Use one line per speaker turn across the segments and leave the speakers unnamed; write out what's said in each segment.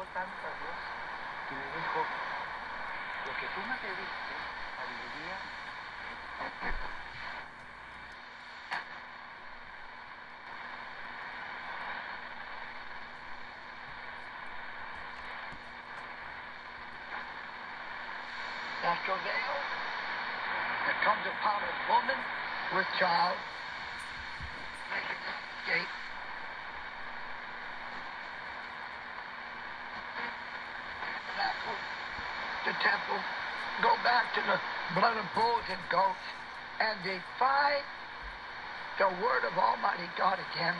entregó tanto a Dios y le dijo, lo que tú me pediste, sabiduría, that travail that comes upon a woman with child, making this escape. The temple, go back to the blood of bulls and goats, and defy the word of Almighty God again.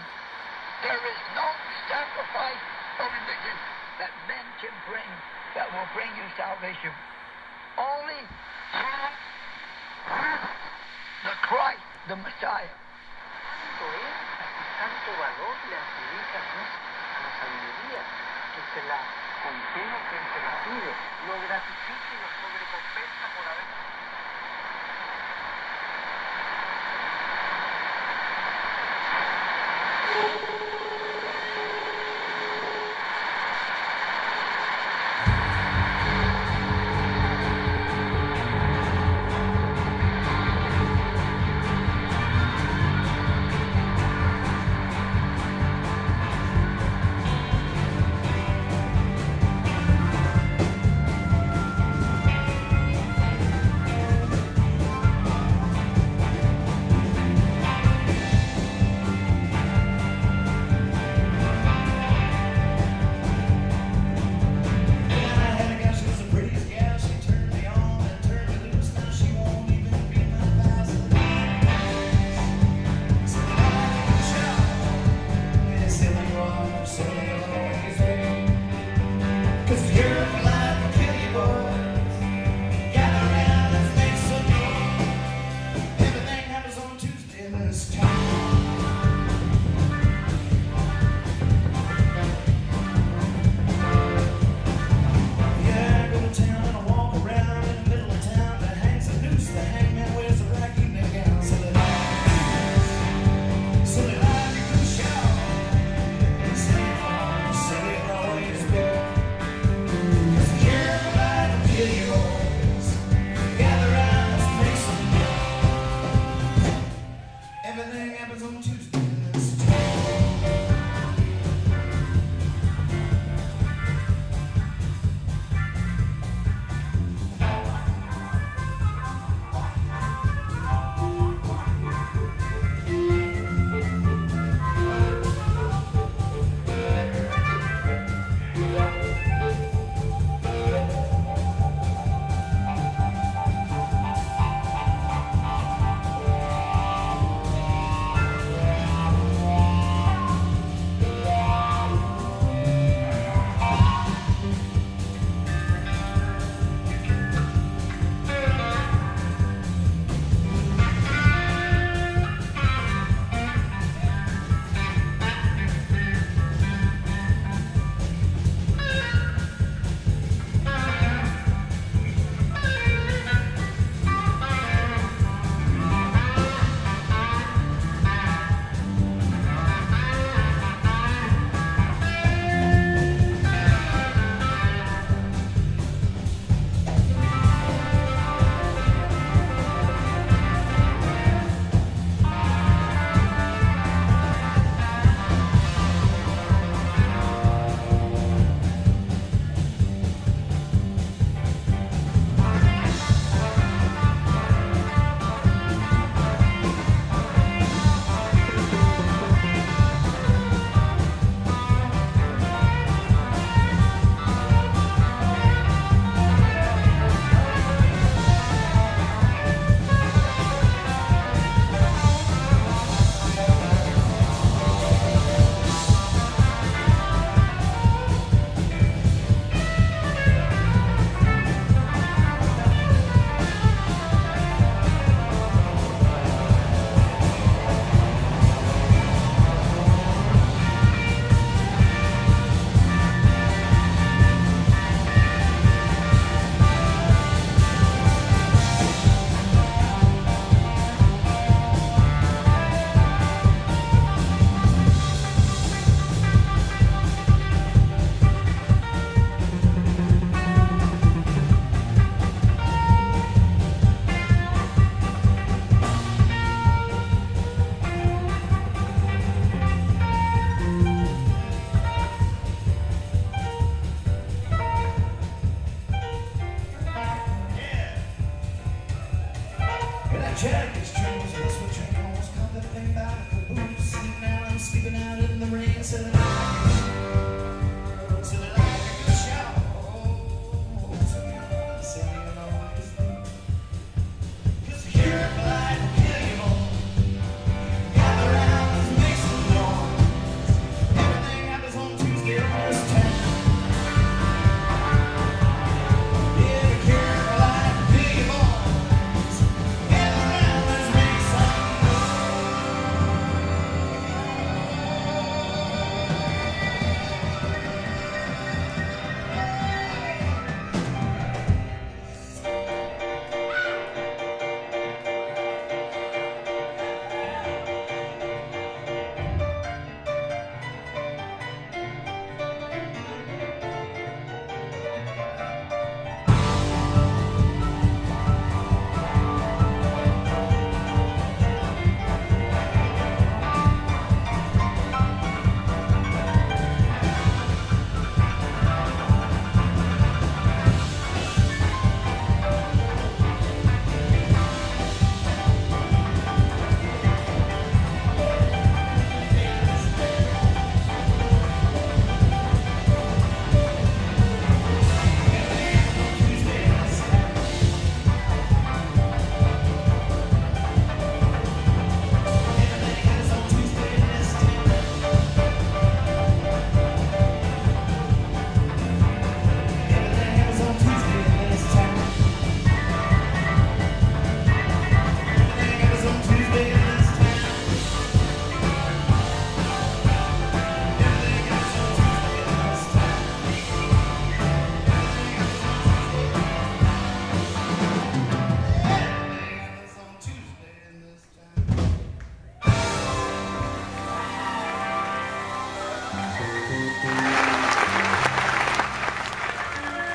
There is no sacrifice or religion that men can bring that will bring you salvation. Only the Christ, the Messiah. Tanto es, tanto valor le adjudica a Dios a la sabiduría, que se la condena quien se la pide, lo gratifica y lo sobrecompensa por haber.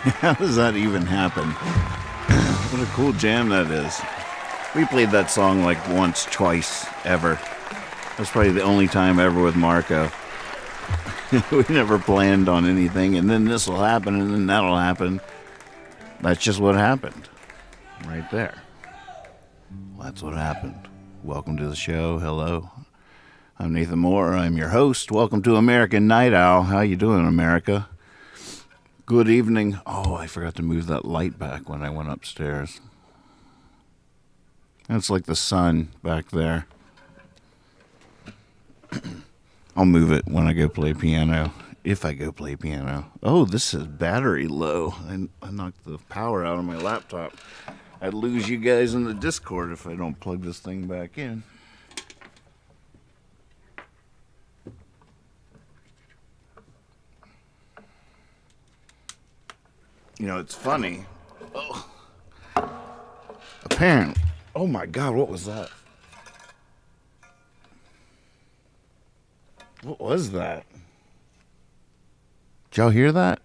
How does that even happen? What a cool jam that is. We played that song like once, twice, ever. That's probably the only time ever with Marco. We never planned on anything, and then this will happen, and then that'll happen. That's just what happened. Right there. Well, that's what happened. Welcome to the show. Hello. I'm Nathan Moore. I'm your host. Welcome to American Night Owl. How you doing, America? Good evening. Oh, I forgot to move that light back when I went upstairs. That's like the sun back there. I'll move it when I go play piano. If I go play piano. Oh, this is battery low. I knocked the power out of my laptop. I'd lose you guys in the Discord if I don't plug this thing back in. You know, it's funny. Oh. Apparently. Oh my God, what was that? What was that? Did y'all hear that?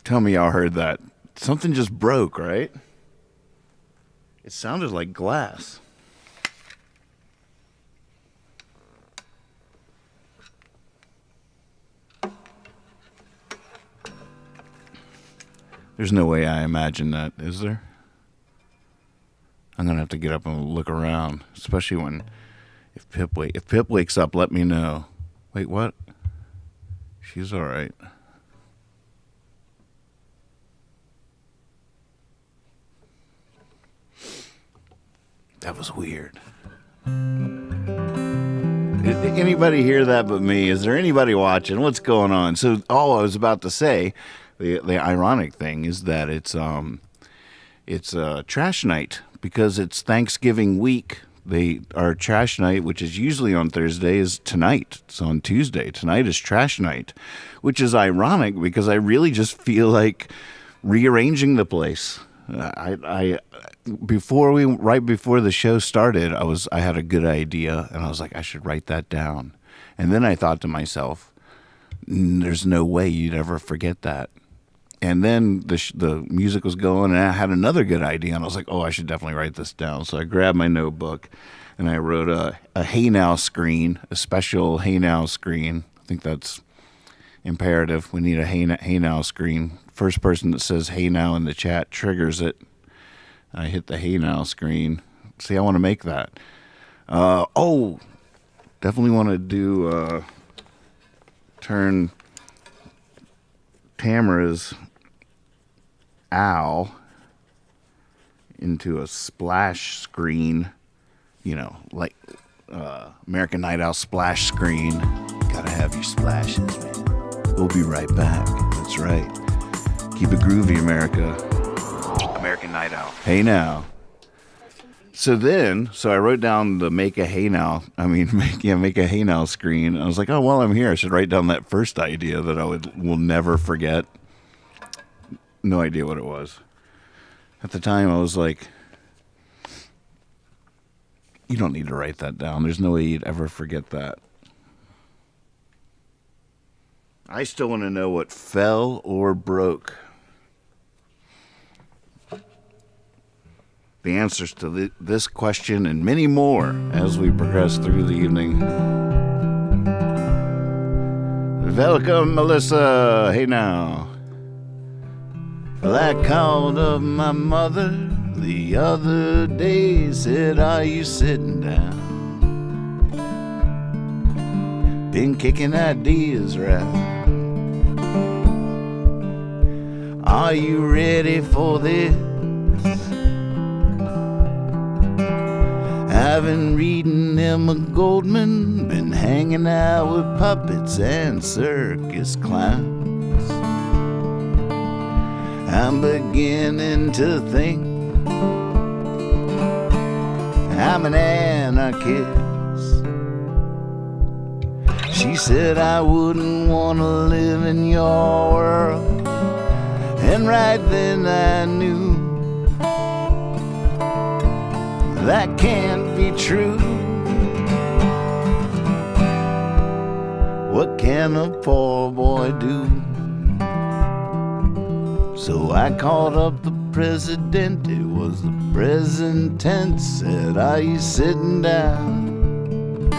Tell me y'all heard that. Something just broke, right? It sounded like glass. There's no way I imagined that, is there? I'm gonna have to get up and look around, especially when if Pip wakes up, let me know. Wait, what? She's all right. That was weird. Anybody hear that but me? Is there anybody watching? What's going on? So all I was about to say, the ironic thing is that it's trash night because it's Thanksgiving week. Our trash night, which is usually on Thursday, is tonight. It's on Tuesday. Tonight is trash night, which is ironic because I really just feel like rearranging the place. Right before the show started, I had a good idea, and I was like, I should write that down. And then I thought to myself, there's no way you'd ever forget that. And then the music was going, and I had another good idea, and I was like, oh, I should definitely write this down. So I grabbed my notebook, and I wrote a Hey Now screen, a special Hey Now screen. I think that's imperative. We need a Hey Now screen. First person that says Hey Now in the chat triggers it. I hit the Hey Now screen. See, I want to make that. Definitely want to do turn Tamara's owl into a splash screen, you know, like American Night Owl splash screen. Gotta have your splashes, man. We'll be right back. That's right. Keep it groovy, America. American Night Owl. Hey Now. So I wrote down the make a Hey Now screen. I was like, oh, while I'm here, I should write down that first idea that will never forget. No idea what it was. At the time, I was like, you don't need to write that down. There's no way you'd ever forget that. I still want to know what fell or broke. The answers to this question and many more as we progress through the evening. Welcome, Melissa. Hey now. Well, I called up my mother the other day, said, are you sitting down? Been kicking ideas around. Are you ready for this? I've been reading Emma Goldman, been hanging out with puppets and circus clowns. I'm beginning to think I'm an anarchist. She said I wouldn't want to live in your world, and right then I knew that can't be true. What can a poor boy do? So I called up the president, it was the present tense, said, are you sitting down?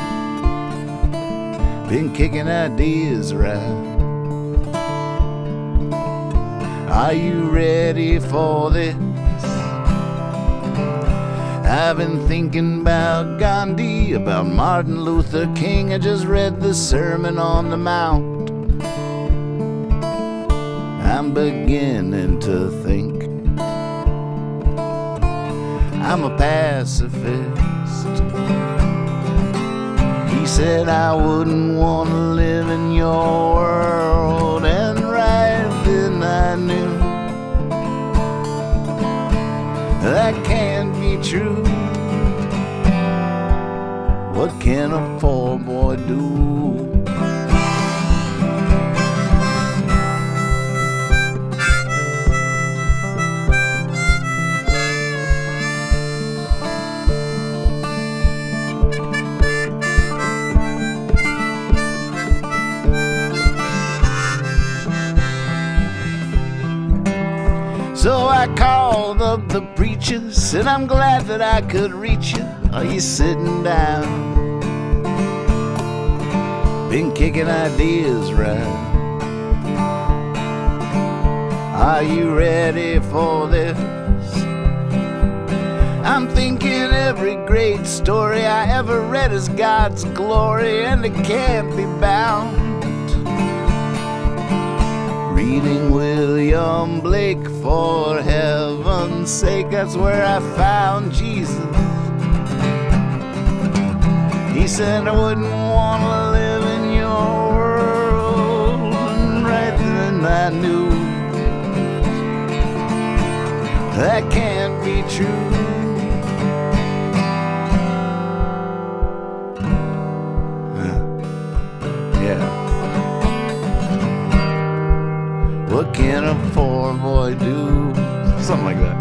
Been kicking ideas around. Are you ready for this? I've been thinking about Gandhi, about Martin Luther King. I just read the Sermon on the Mount. I'm beginning to think I'm a pacifist. He said I wouldn't want to live in your world, and right then I knew that can't be true. What can a poor boy do? So I called up the preacher, said I'm glad that I could reach you. Are you sitting down? Been kicking ideas round. Are you ready for this? I'm thinking every great story I ever read is God's glory, and it can't be bound. Reading William Blake, for heaven's sake, that's where I found Jesus. He said I wouldn't want to live in your world, and right then I knew that can't be true. Yeah. What can a poor boy do? Something like that.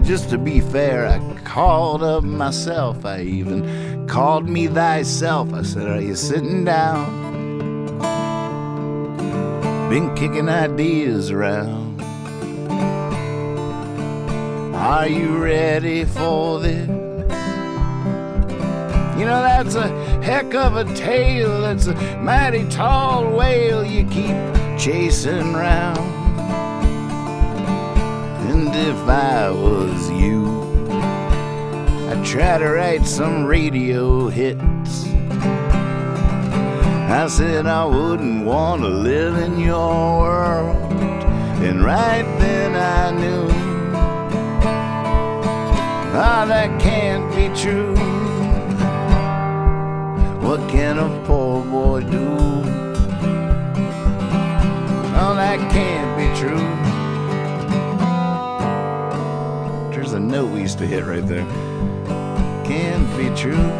Just to be fair, I called up myself. I even called me thyself. I said, are you sitting down? Been kicking ideas around. Are you ready for this? You know, that's a heck of a tale. It's a mighty tall whale you keep chasing round. And if I was you, I'd try to write some radio hits. I said I wouldn't want to live in your world, and right then I knew, that can't be true. What can a poor boy do? Oh, that can't be true. There's a note we used to hit right there. Can't be true.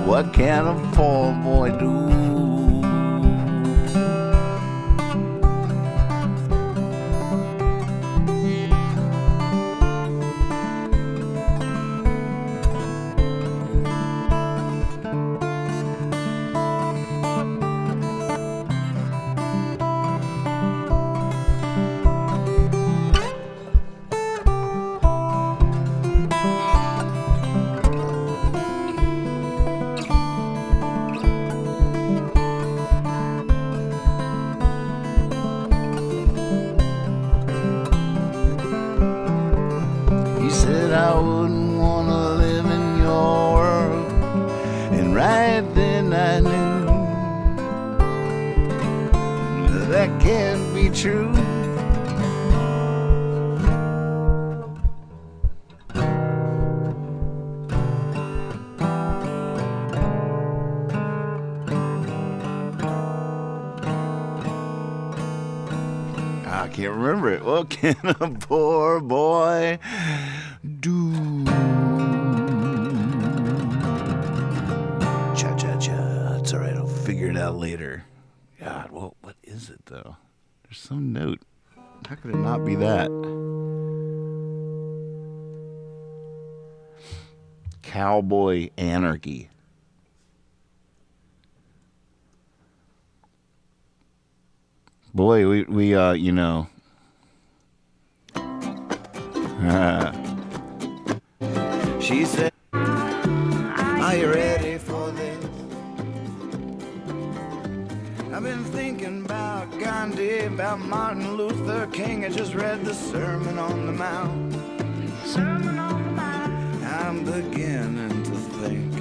What can a poor boy do? I wouldn't want to live in your world, and right then I knew that can't be true. can't remember it. What can a poor boy do? Cha-cha-cha. It's all right. I'll figure it out later. God, well, what is it, though? There's some note. How could it not be that? Cowboy Anarchy. Boy, we you know. She said, are you ready for this? I've been thinking about Gandhi, about Martin Luther King. I just read the Sermon on the Mount. Sermon on the Mount. I'm beginning to think.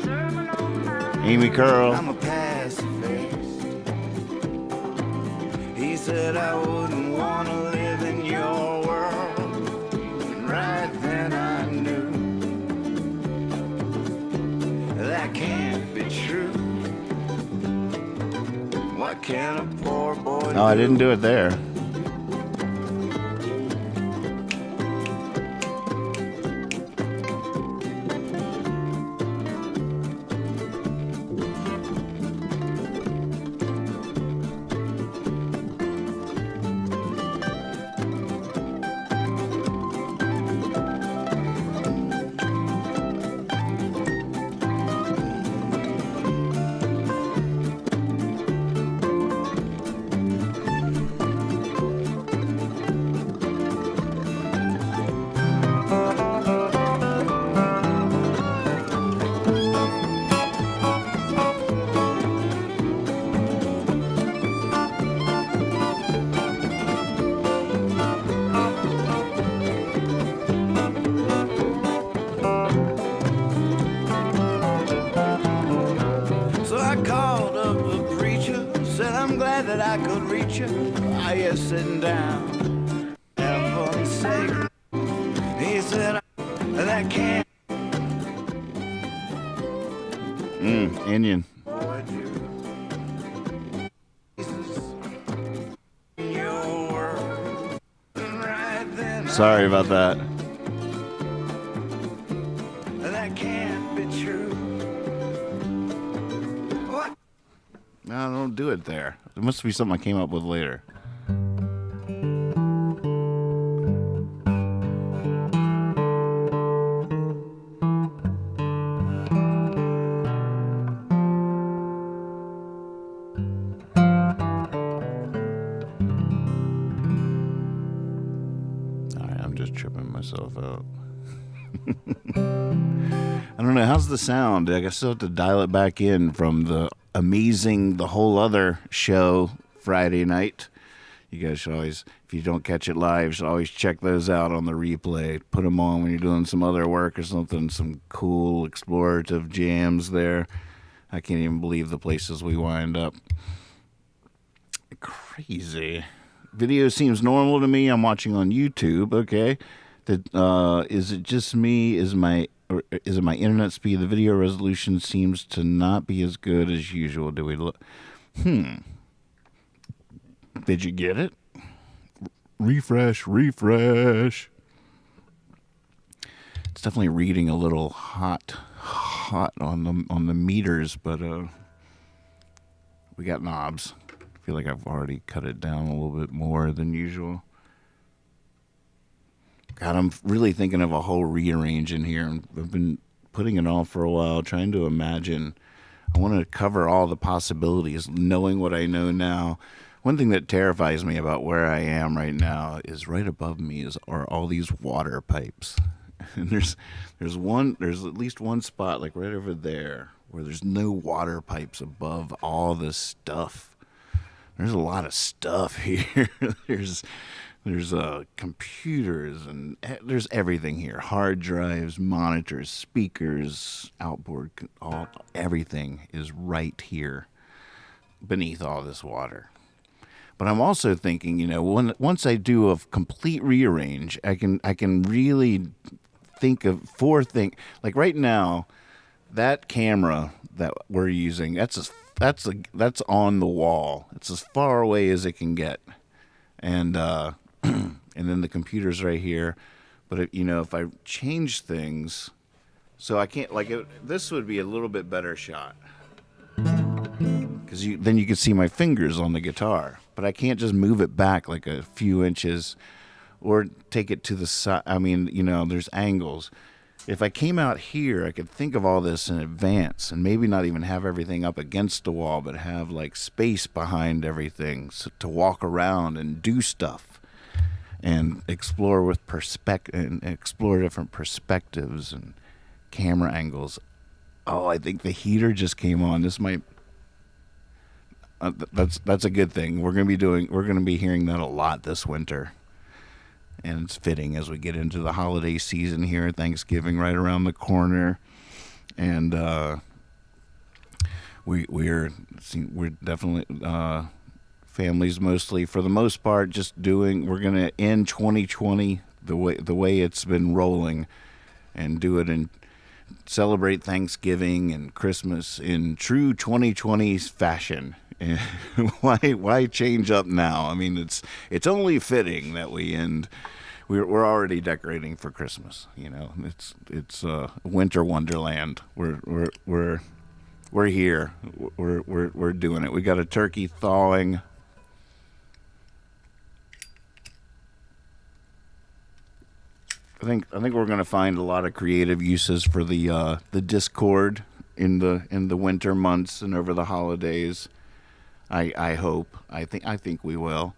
Sermon on the Mount. Amy Curl. I'm a pacifist. He said I wouldn't want to live in your world. And right then I knew that can't be true. What can a poor boy do? Oh, I didn't do it there. That I could reach you. I was sitting down. Heaven's sake. He said, that can't. Indian. Sorry about that. That can't be true. What? No, don't do it there. It must be something I came up with later. Alright, I'm just tripping myself out. I don't know. How's the sound? I still have to dial it back in from the whole other show Friday night. You guys should always, if you don't catch it live, should always check those out on the replay. Put them on when you're doing some other work or something. Some cool explorative jams there. I can't even believe the places we wind up. Crazy. Video seems normal to me. I'm watching on YouTube. Okay. Is it just me? Is it my internet speed? The video resolution seems to not be as good as usual. Do we look? Did you get it? Refresh. It's definitely reading a little hot on the meters, but we got knobs. I feel like I've already cut it down a little bit more than usual. God, I'm really thinking of a whole rearrange in here. I've been putting it off for a while, trying to imagine. I want to cover all the possibilities, knowing what I know now. One thing that terrifies me about where I am right now is right above me are all these water pipes. And there's at least one spot, like right over there, where there's no water pipes above all this stuff. There's a lot of stuff here. There's computers and there's everything here. Hard drives, monitors, speakers, outboard, everything is right here beneath all this water. But I'm also thinking, once I do a complete rearrange, I can really think of four things. Like right now, that camera that we're using, that's on the wall. It's as far away as it can get. and and then the computer's right here. But if I change things, so I can't this would be a little bit better shot because then you can see my fingers on the guitar. But I can't just move it back like a few inches or take it to the side. I mean, there's angles. If I came out here, I could think of all this in advance and maybe not even have everything up against the wall, but have like space behind everything to walk around and do stuff and explore explore different perspectives and camera angles. Oh, I think the heater just came on. This might that's a good thing. We're going to be hearing that a lot this winter. And it's fitting as we get into the holiday season here, Thanksgiving right around the corner, and we're definitely families mostly for the most part we're gonna end 2020 the way it's been rolling, and do it and celebrate Thanksgiving and Christmas in true 2020s fashion. Why change up now? I mean, it's only fitting that we end. We're already decorating for Christmas. It's winter wonderland. We're here. We're doing it. We got a turkey thawing. I think we're going to find a lot of creative uses for the Discord in the winter months and over the holidays. I hope. I think we will.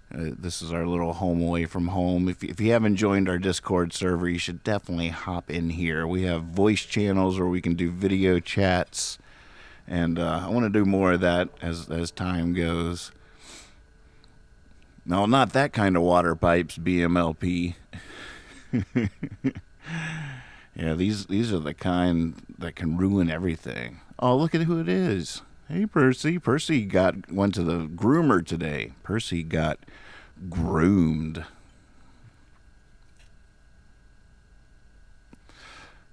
This is our little home away from home. If you haven't joined our Discord server, you should definitely hop in here. We have voice channels where we can do video chats, and I want to do more of that as time goes. No, not that kind of water pipes, BMLP. Yeah, these are the kind that can ruin everything. Oh, look at who it is. Hey, Percy. Percy went to the groomer today. Percy got groomed.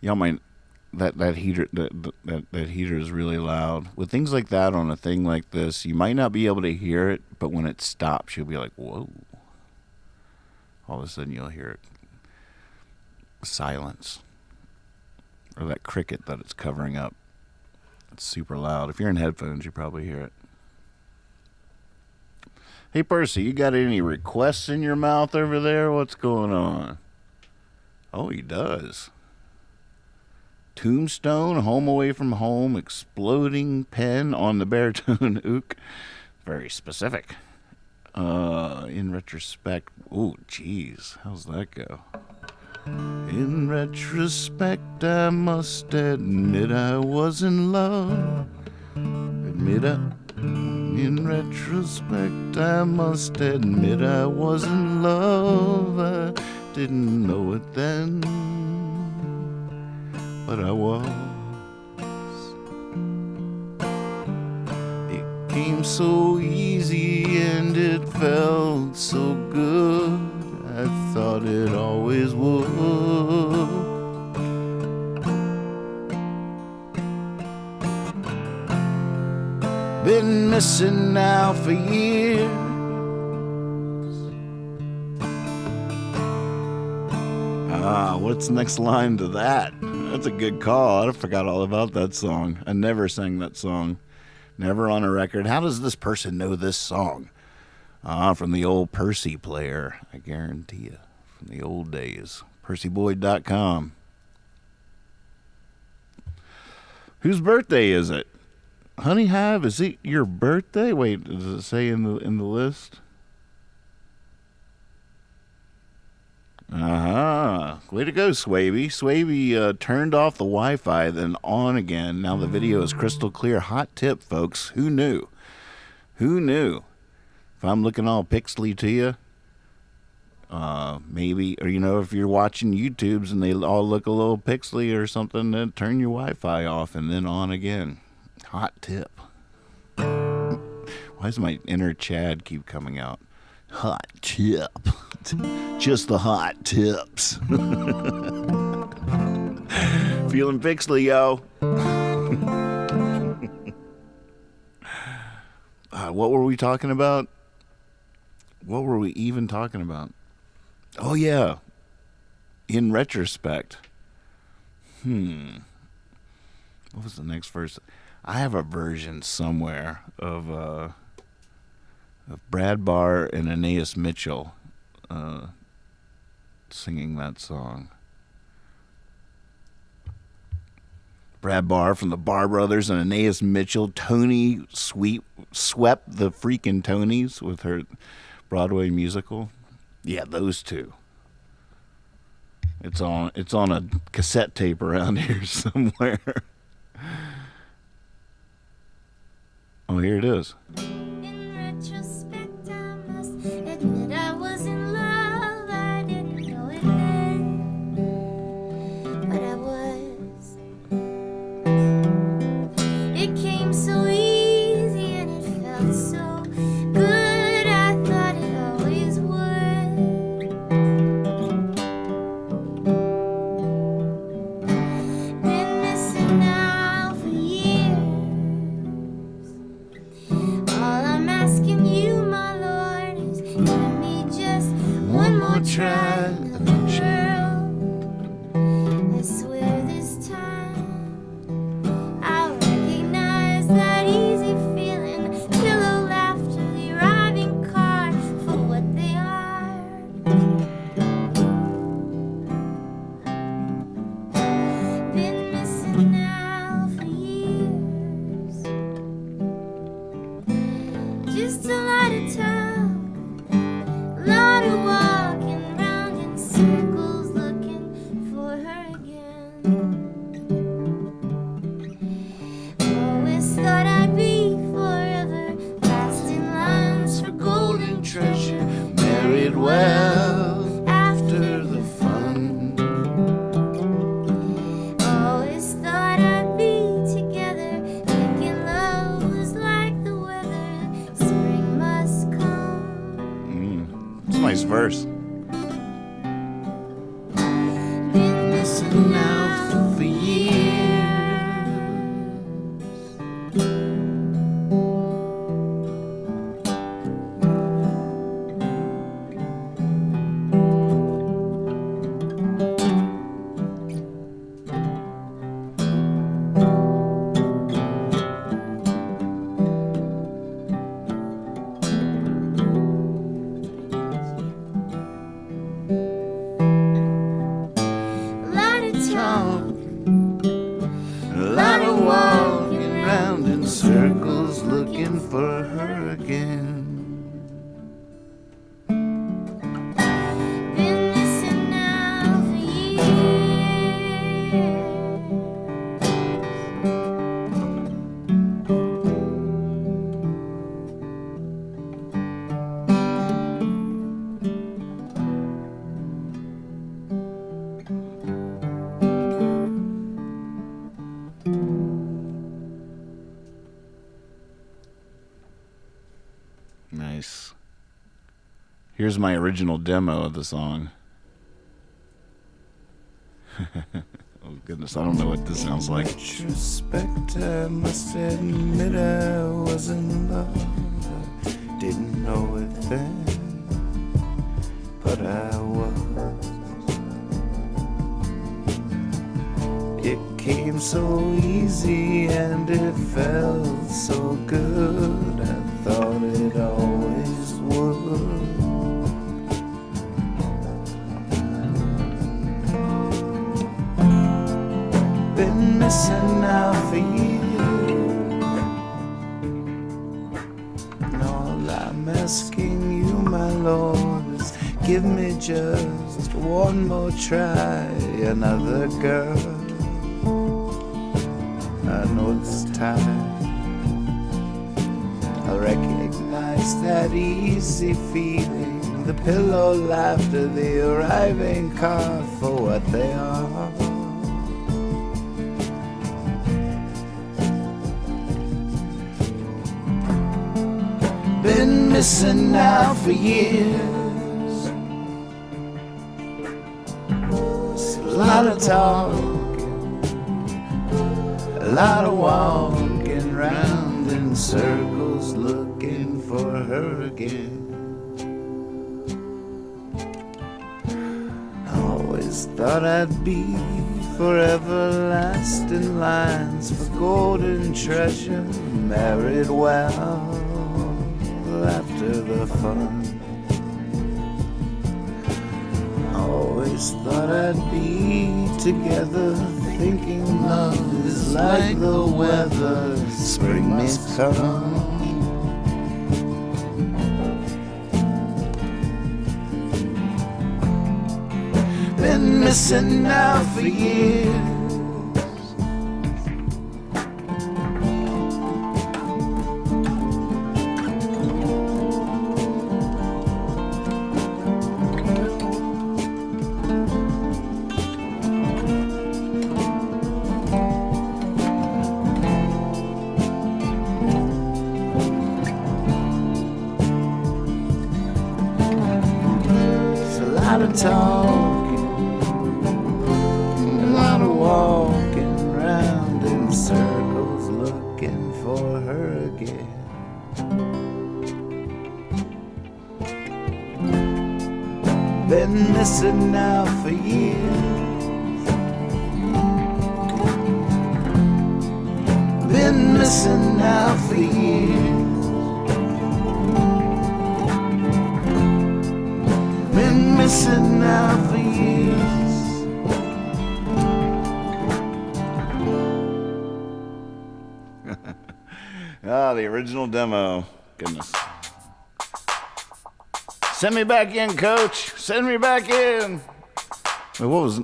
Y'all might that heater that heater is really loud. With things like that on a thing like this, you might not be able to hear it, but when it stops, you'll be like, "Whoa!" All of a sudden, you'll hear it. Silence, or that cricket that it's covering up. It's super loud. If you're in headphones, you probably hear it. Hey, Percy, you got any requests in your mouth over there? What's going on? Oh, he does. Tombstone, Home Away from Home, Exploding Pen on the baritone ook. Very specific. In retrospect, oh, geez, how's that go? In retrospect, I must admit I was in love. In retrospect, I must admit I was in love. I didn't know it then, but I was. It came so easy and it felt so good. I thought it always would. Been missing now for years. What's the next line to that? That's a good call. I forgot all about that song. I never sang that song. Never on a record. How does this person know this song? From the old Percy player, I guarantee you. From the old days. PercyBoyd.com. Whose birthday is it? Honey Hive, is it your birthday? Wait, does it say in the list? Way to go, Swaby. Swaby turned off the Wi-Fi, then on again. Now the video is crystal clear. Hot tip, folks. Who knew? Who knew? If I'm looking all pixely to you, maybe, or if you're watching YouTubes and they all look a little pixely or something, then turn your Wi-Fi off and then on again. Hot tip. Why does my inner Chad keep coming out? Hot tip. Just the hot tips. Feeling pixely, yo. What were we talking about? What were we even talking about? Oh, yeah. In retrospect. What was the next verse? I have a version somewhere of Brad Barr and Aeneas Mitchell singing that song. Brad Barr from the Barr Brothers and Aeneas Mitchell. Tony swept the freaking Tonys with her Broadway musical. Yeah, those two. It's on a cassette tape around here somewhere. Oh, here it is.
In retrospect, I must admit I was in love. I didn't know it then, but I was. It came so easy and it felt so good. I thought it always would. Been missing out for years. All I'm asking you, my Lord, is give me just one more try, girl. I swear this time I'll recognize that easy feeling, pillow laughter, the arriving car for what they are. Been missing out for years. Just a lot of talk, a lot of walking round in circles looking for her again. Always thought I'd be forever, lasting lines for golden treasure,
Married well
after
the fun.
Always thought I'd be together, thinking love was like the weather, spring must come.
It's a nice verse.
Been missing out for years. A lot of talk,
A lot of walking round in circles looking for her again.
been missing out for years.
Nice. Here's my original demo of the song. Oh goodness, I don't know what this sounds like.
Retrospect, I must admit I was in love. I didn't know it then, but I was. It came so easy and it felt so good. I thought it always would. Been missing out for years. And all I'm asking you, my Lord, is give me just one more try, another girl. I know it's time. I recognize that easy feeling, the pillow laughter, the arriving car for what they are. Been missing out for years. It's a lot of talking, a lot of walking round in circles looking for her again. Always thought I'd be for everlasting lines, for golden treasure, married well after the fun. Always thought I'd be together, thinking love is like the weather, spring must come. Been missing now for years. It's a lot of talking, a lot of walking round in circles looking for her again. Been missing now for years. Been missing now for years. Been missing now for years.
Ah, the original demo. Goodness. Send me back in, coach. Send me back in. Wait, what was...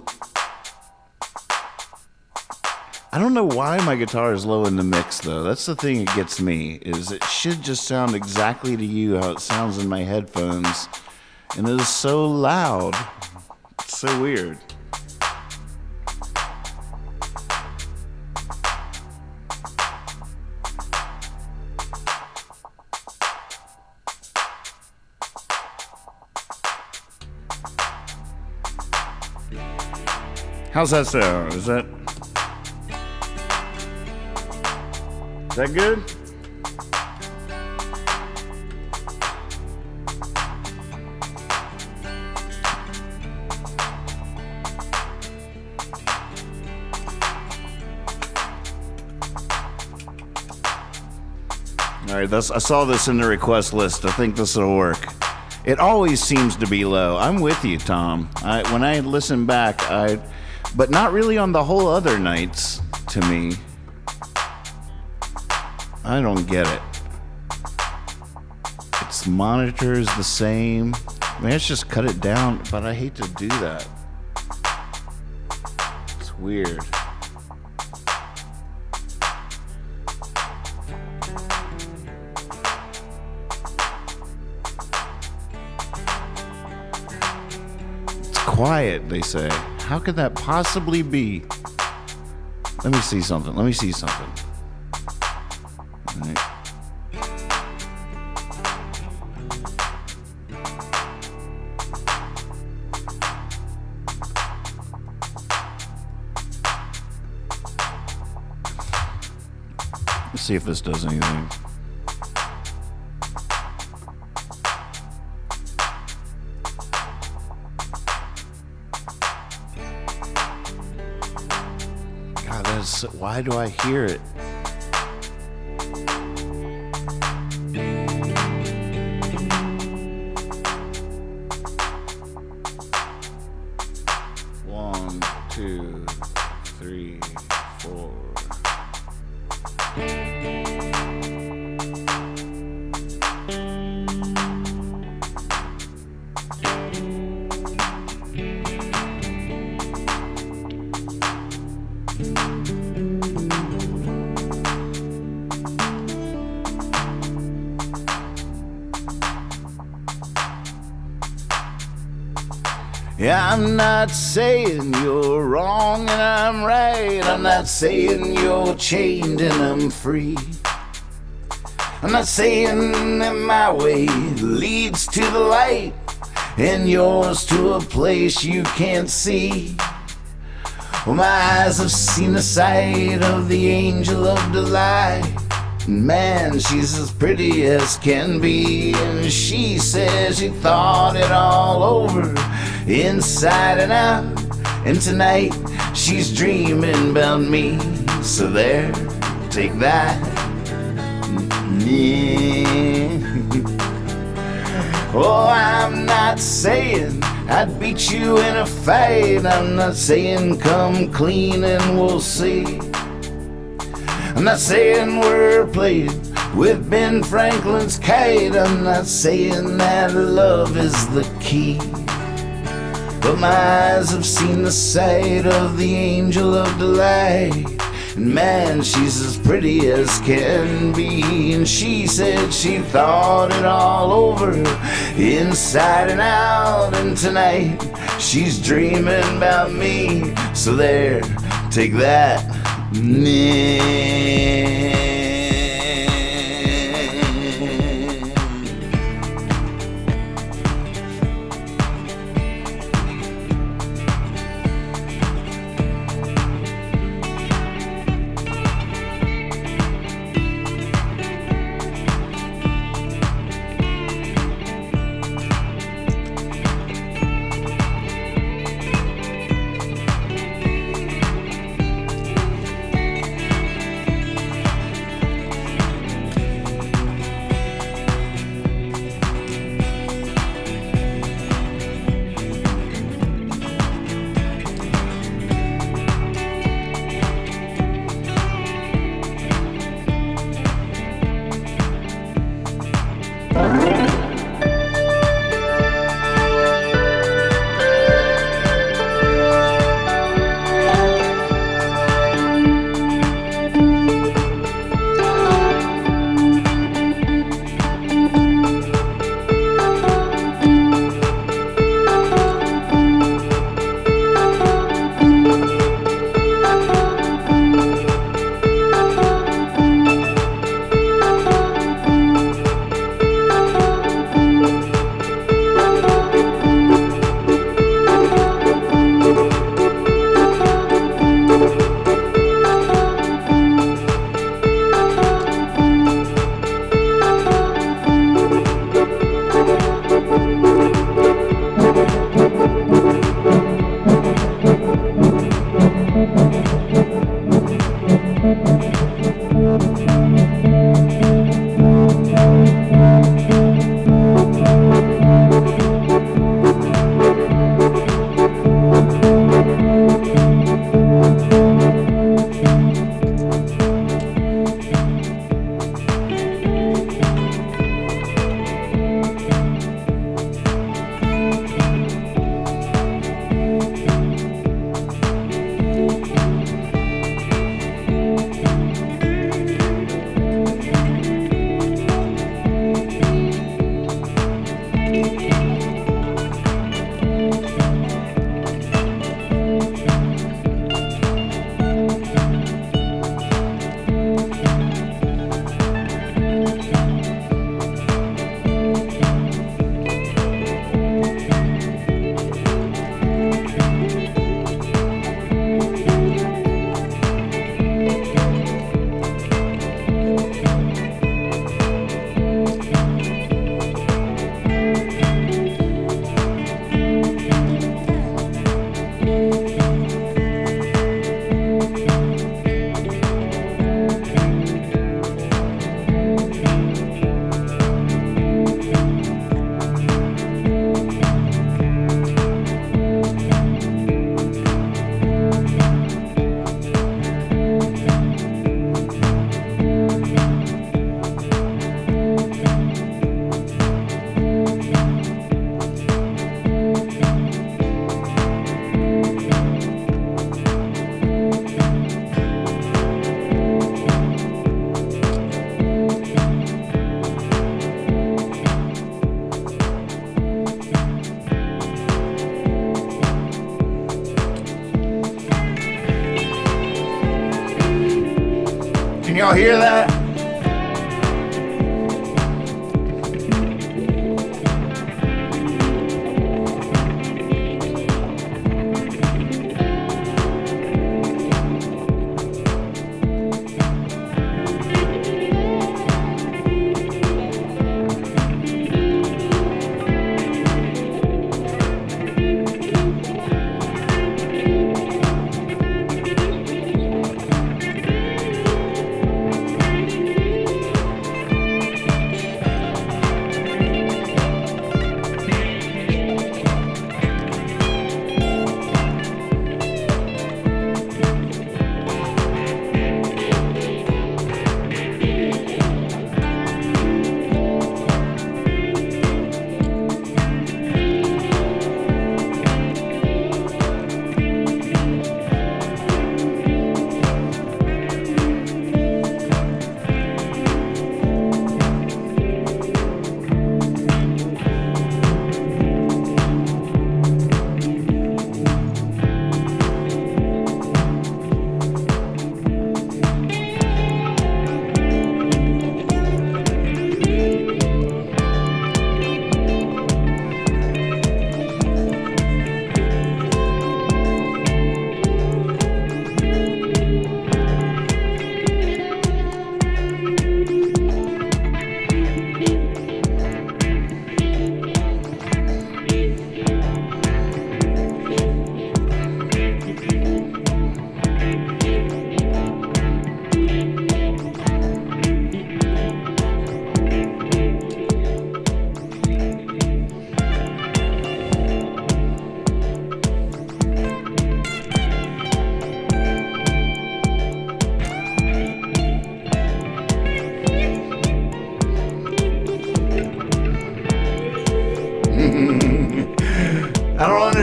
I don't know why my guitar is low in the mix, though. That's the thing that gets me, is it should just sound exactly to you how it sounds in my headphones. And it is so loud. It's so weird. How's that sound? Is that good? All right, I saw this in the request list. I think this will work. It always seems to be low. I'm with you, Tom. When I listen back, but not really on the whole other nights, to me. I don't get it. Its monitor is the same. Let's just cut it down, but I hate to do that. It's weird. It's quiet, they say. How could that possibly be? Let me see something. All right. Let's see if this does anything. God, why do I hear it? One, two, three, four. Yeah, I'm not saying you're wrong and I'm right. I'm not saying you're chained and I'm free. I'm not saying that my way leads to the light and yours to a place you can't see. Well, my eyes have seen the sight of the angel of delight. Man, she's as pretty as can be, and she says she thought it all over, inside and out. And tonight she's dreaming about me. So there, take that. Yeah. Oh, I'm not saying I'd beat you in a fight. I'm not saying come clean and we'll see. I'm not saying we're playing with Ben Franklin's kite. I'm not saying that love is the key. But my eyes have seen the sight of the angel of delight. And man, she's as pretty as can be. And she said she thought it all over, inside and out. And tonight she's dreaming about me. So there, take that. Can y'all hear that?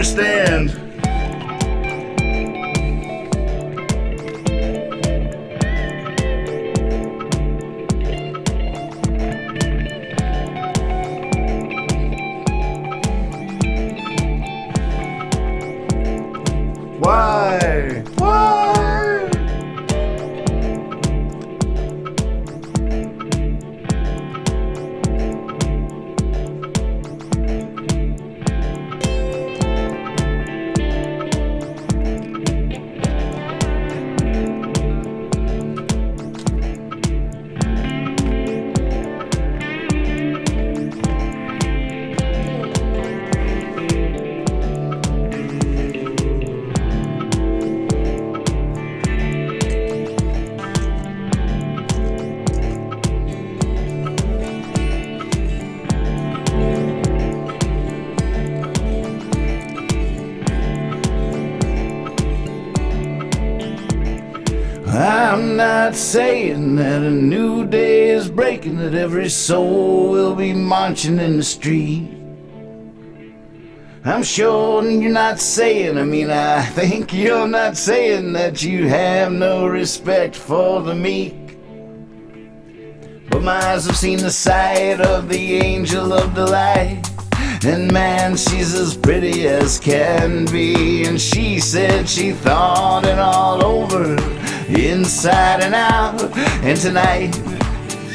understand. Why? Why? I'm not saying that a new day is breaking, that every soul will be marching in the street. I'm sure you're not saying, I think you're not saying that you have no respect for the meek. But my eyes have seen the sight of the angel of delight. And man, she's as pretty as can be. And she said she thought it all over, inside and out. And tonight,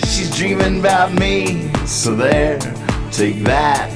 she's dreaming about me. So there, take that.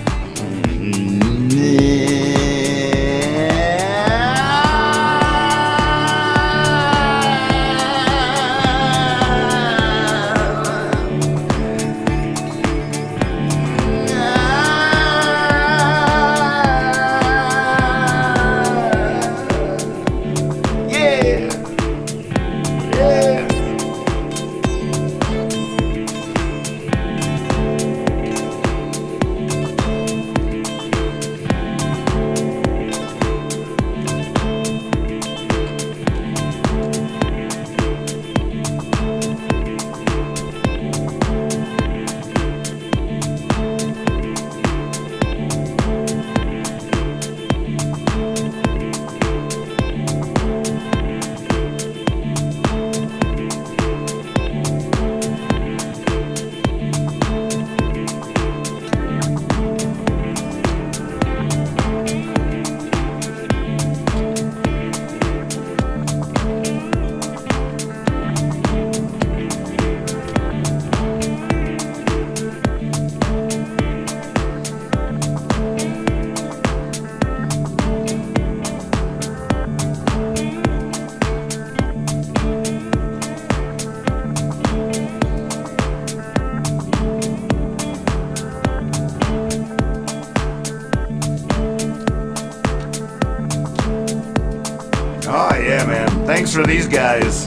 Oh yeah, man. Thanks for these guys.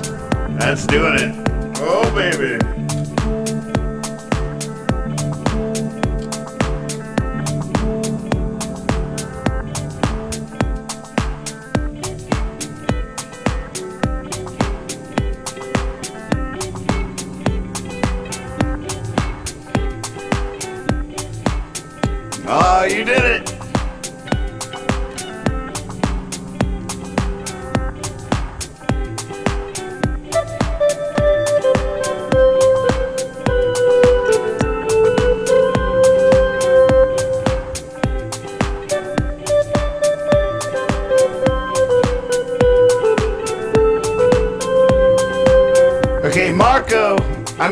That's doing it. Oh baby. Oh, you did it. Okay, Marco, I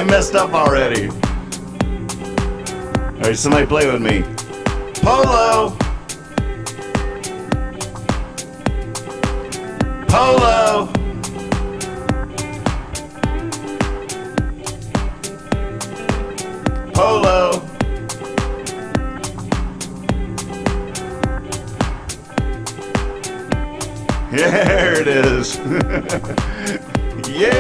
messed up already. Alright, somebody play with me. Polo! Polo! Polo! There it is. Yeah!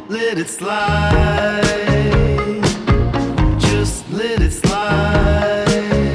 Let it slide. Just let it slide.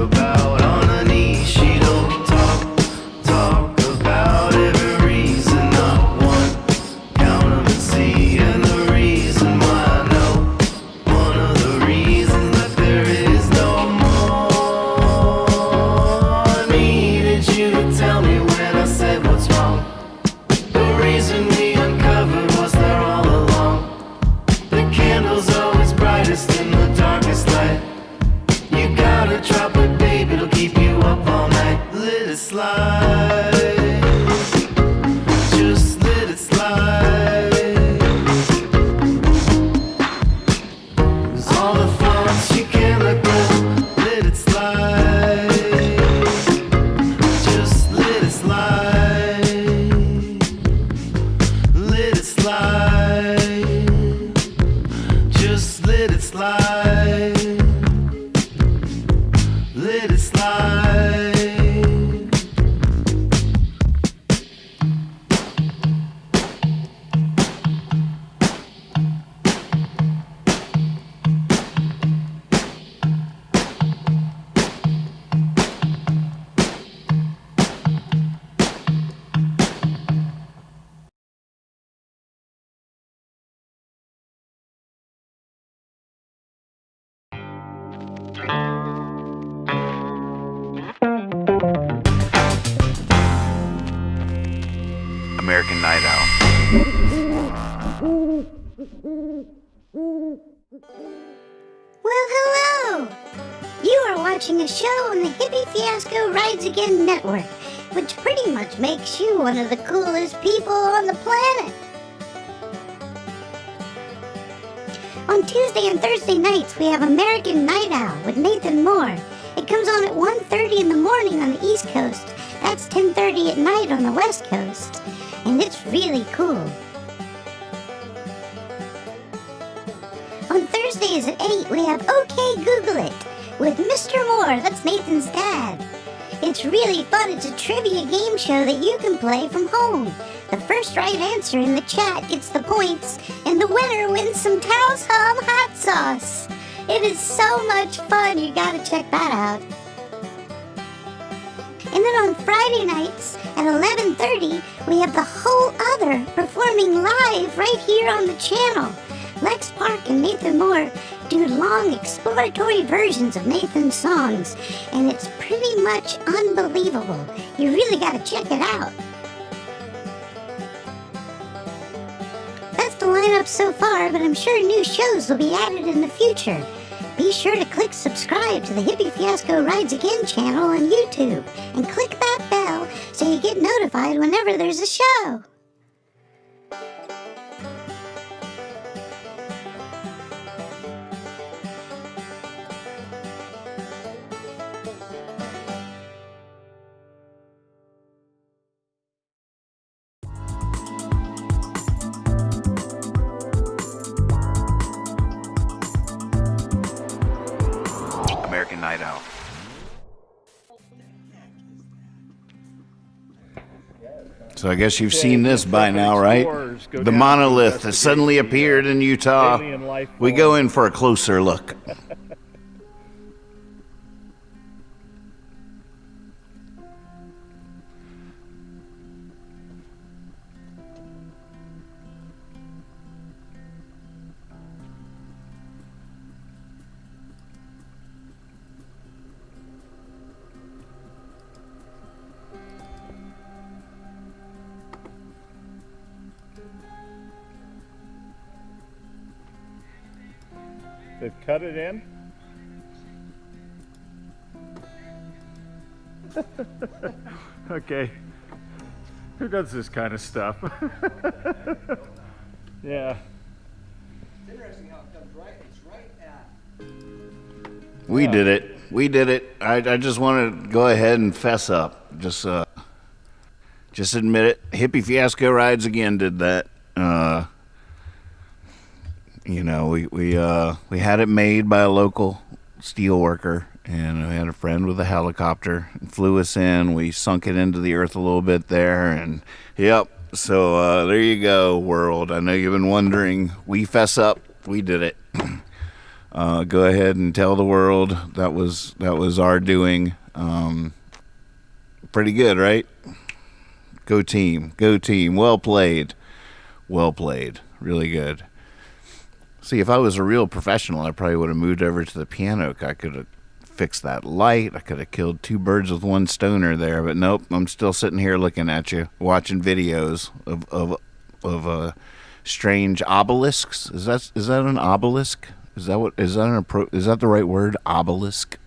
about on her knees. She don't talk about every reason, not one. Count 'em and see, and the reason why I know. One of the reasons that there is no more. Needed you to tell me when I said what's wrong. The reason we uncovered was there all along. The candle's always brightest in the darkest light. You gotta drop it, baby, it'll keep you up all night. Let it slide, just let it slide. 'Cause all the thoughts you can't let go, let it slide, just let it slide. Let it slide, just let it slide. Let it slide.
American Night Owl.
Well, hello! You are watching a show on the Hippie Fiasco Rides Again network, which pretty much makes you one of the coolest people on the planet. On Tuesday and Thursday nights, we have American Night Owl with Nathan Moore. It comes on at 1:30 in the morning on the East Coast. That's 10:30 at night on the West Coast. And it's really cool. On Thursdays at 8, we have OK Google It with Mr. Moore. That's Nathan's dad. It's really fun. It's a trivia game show that you can play from home. The first right answer in the chat gets the points, and the winner wins some Taos Hum hot sauce. It is so much fun. You gotta check that out. And then on Friday nights at 11:30, we have the Whole Other performing live right here on the channel. Lex Park and Nathan Moore do long exploratory versions of Nathan's songs, and it's pretty much unbelievable. You really gotta check it out. That's the lineup so far, but I'm sure new shows will be added in the future. Be sure to click subscribe to the Hippie Fiasco Rides Again channel on YouTube, and click that bell so you get notified whenever there's a show.
American Night Owl. So I guess you've seen this by now, right? The monolith has suddenly appeared in Utah. We go in for a closer look.
They've cut it in? Okay. Who does this kind of stuff? Yeah.
It's interesting how it comes right. It's right at.
We did it. We did it. I just want to go ahead and fess up. Just admit it. Hippie Fiasco Rides Again did that. You know, we had it made by a local steel worker, and we had a friend with a helicopter, flew us in. We sunk it into the earth a little bit there, and yep. So there you go, world. I know you've been wondering. We fess up. We did it. Go ahead and tell the world that was our doing. Pretty good, right? Go team. Well played. Really good. See, if I was a real professional, I probably would have moved over to the piano. I could have fixed that light. I could have killed two birds with one stoner there. But nope, I'm still sitting here looking at you, watching videos of strange obelisks. Is that an obelisk? Is that the right word? Obelisk.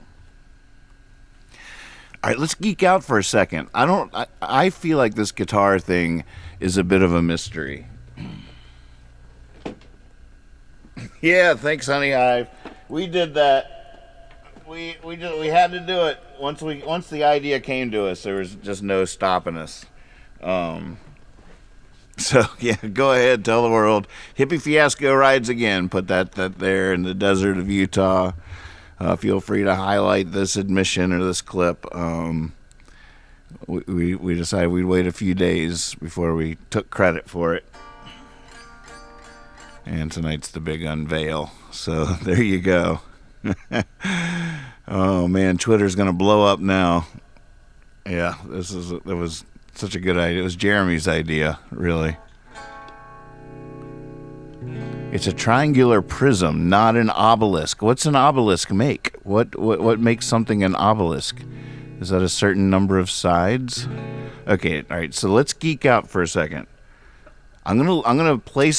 All right, let's geek out for a second. I feel like this guitar thing is a bit of a mystery. Yeah, thanks, Honey Hive. We did that. We had to do it. Once the idea came to us, there was just no stopping us. So yeah, go ahead, tell the world. Hippie Fiasco rides again. Put that there in the desert of Utah. Feel free to highlight this admission or this clip. We decided we'd wait a few days before we took credit for it. And tonight's the big unveil. So there you go. Oh man, Twitter's gonna blow up now. Yeah, it was such a good idea. It was Jeremy's idea, really. It's a triangular prism, not an obelisk. What's an obelisk make? What makes something an obelisk? Is that a certain number of sides? Okay, all right. So let's geek out for a second. I'm gonna play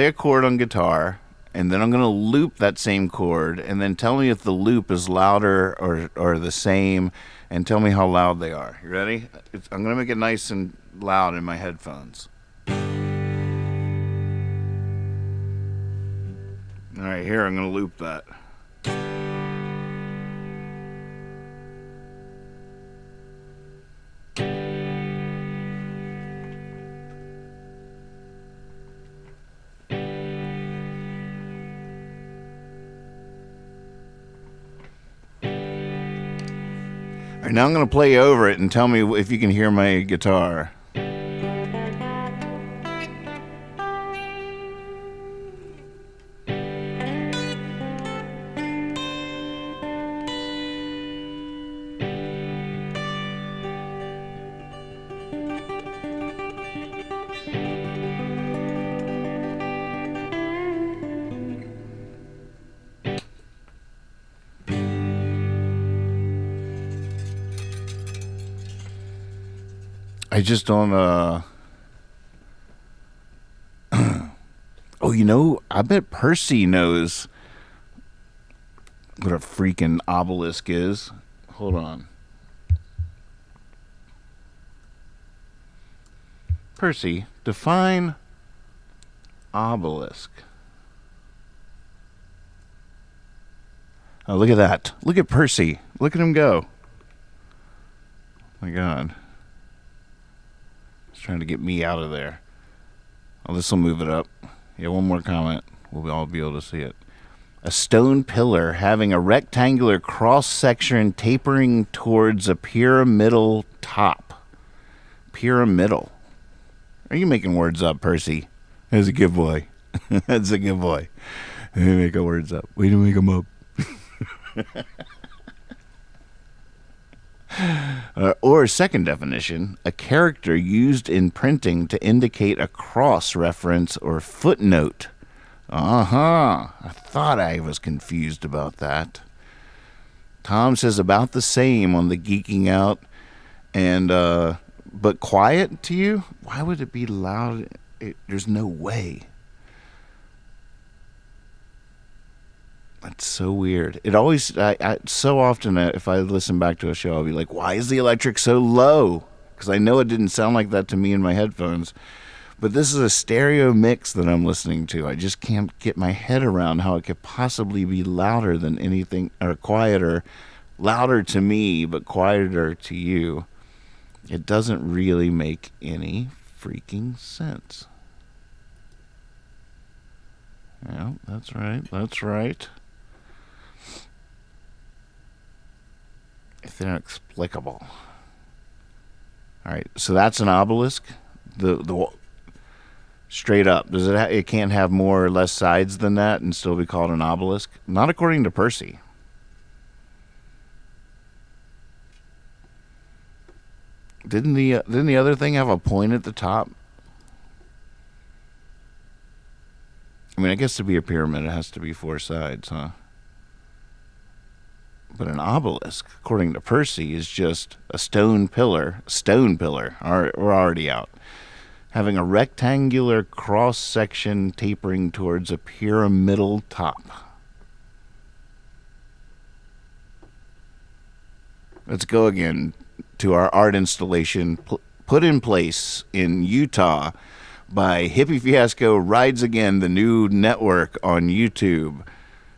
a chord on guitar, and then I'm gonna loop that same chord, and then tell me if the loop is louder or the same, and tell me how loud they are. You ready? I'm gonna make it nice and loud in my headphones. All right, here I'm gonna loop that. All right, now I'm going to play over it and tell me if you can hear my guitar. I just don't, oh, I bet Percy knows what a freaking obelisk is. Hold on. Percy, define obelisk. Oh, look at that. Look at Percy. Look at him go. Oh my God. Trying to get me out of there. Oh, this will move it up. Yeah, one more comment. We'll all be able to see it. A stone pillar having a rectangular cross section tapering towards a pyramidal top. Pyramidal. Are you making words up, Percy? That's a good boy. That's a good boy. We make our words up. We don't make them up. Or second definition, a character used in printing to indicate a cross reference or footnote. I thought I was confused about that. Tom says about the same on the geeking out, and but quiet to you? Why would it be loud? There's no way. That's so weird. It always, so often, if I listen back to a show, I'll be like, why is the electric so low? Because I know it didn't sound like that to me in my headphones. But this is a stereo mix that I'm listening to. I just can't get my head around how it could possibly be louder than anything, or quieter. Louder to me, but quieter to you. It doesn't really make any freaking sense. Yeah, that's right. That's right. It's inexplicable. All right, so that's an obelisk. Straight up. Does it? It can't have more or less sides than that and still be called an obelisk? Not according to Percy. Didn't the other thing have a point at the top? I mean, I guess to be a pyramid, it has to be 4 sides, huh? But an obelisk, according to Percy, is just a stone pillar. We're already out. Having a rectangular cross-section tapering towards a pyramidal top. Let's go again to our art installation put in place in Utah by Hippie Fiasco Rides Again, the new network on YouTube,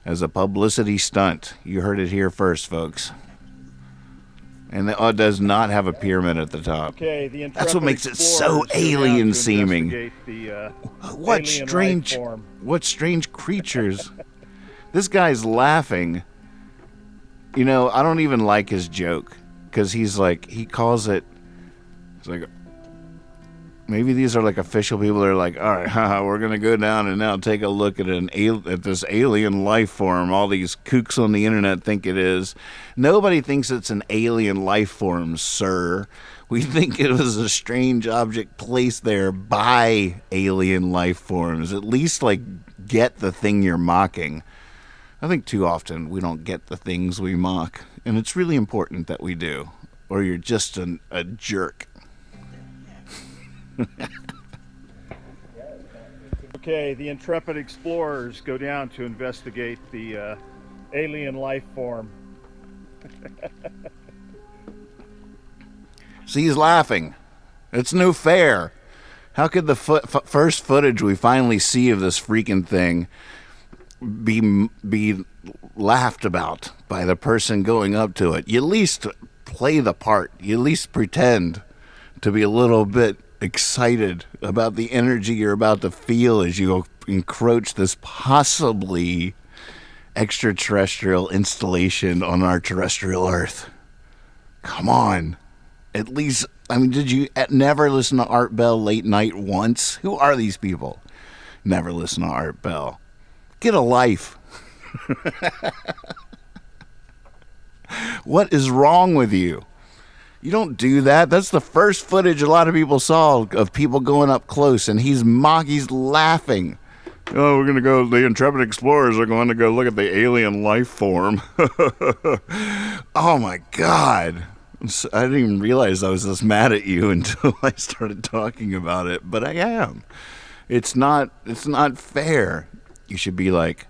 as a publicity stunt. You heard it here first, folks. And it does not have a pyramid at the top.
Okay,
that's what makes it so alien-seeming. What strange creatures. This guy's laughing. You know, I don't even like his joke. Because he calls it, it's like, maybe these are like official people that are like, all right, we're going to go down and now take a look at this alien life form all these kooks on the internet think it is. Nobody thinks it's an alien life form, sir. We think it was a strange object placed there by alien life forms. At least, get the thing you're mocking. I think too often we don't get the things we mock. And it's really important that we do. Or you're just a jerk.
Okay, the intrepid explorers go down to investigate the alien life form.
See, he's laughing. It's no fair. How could the first footage we finally see of this freaking thing be laughed about by the person going up to it? You at least play the part. You at least pretend to be a little bit excited about the energy you're about to feel as you encroach this possibly extraterrestrial installation on our terrestrial Earth. Come on. At least, I mean, did you never listen to Art Bell late night once? Who are these people? Never listen to Art Bell. Get a life. What is wrong with you? You don't do that. That's the first footage a lot of people saw of people going up close, and he's laughing. Oh, we're going to go, the intrepid explorers are going to go look at the alien life form. Oh my God. I didn't even realize I was this mad at you until I started talking about it, but I am. It's not fair. You should be like,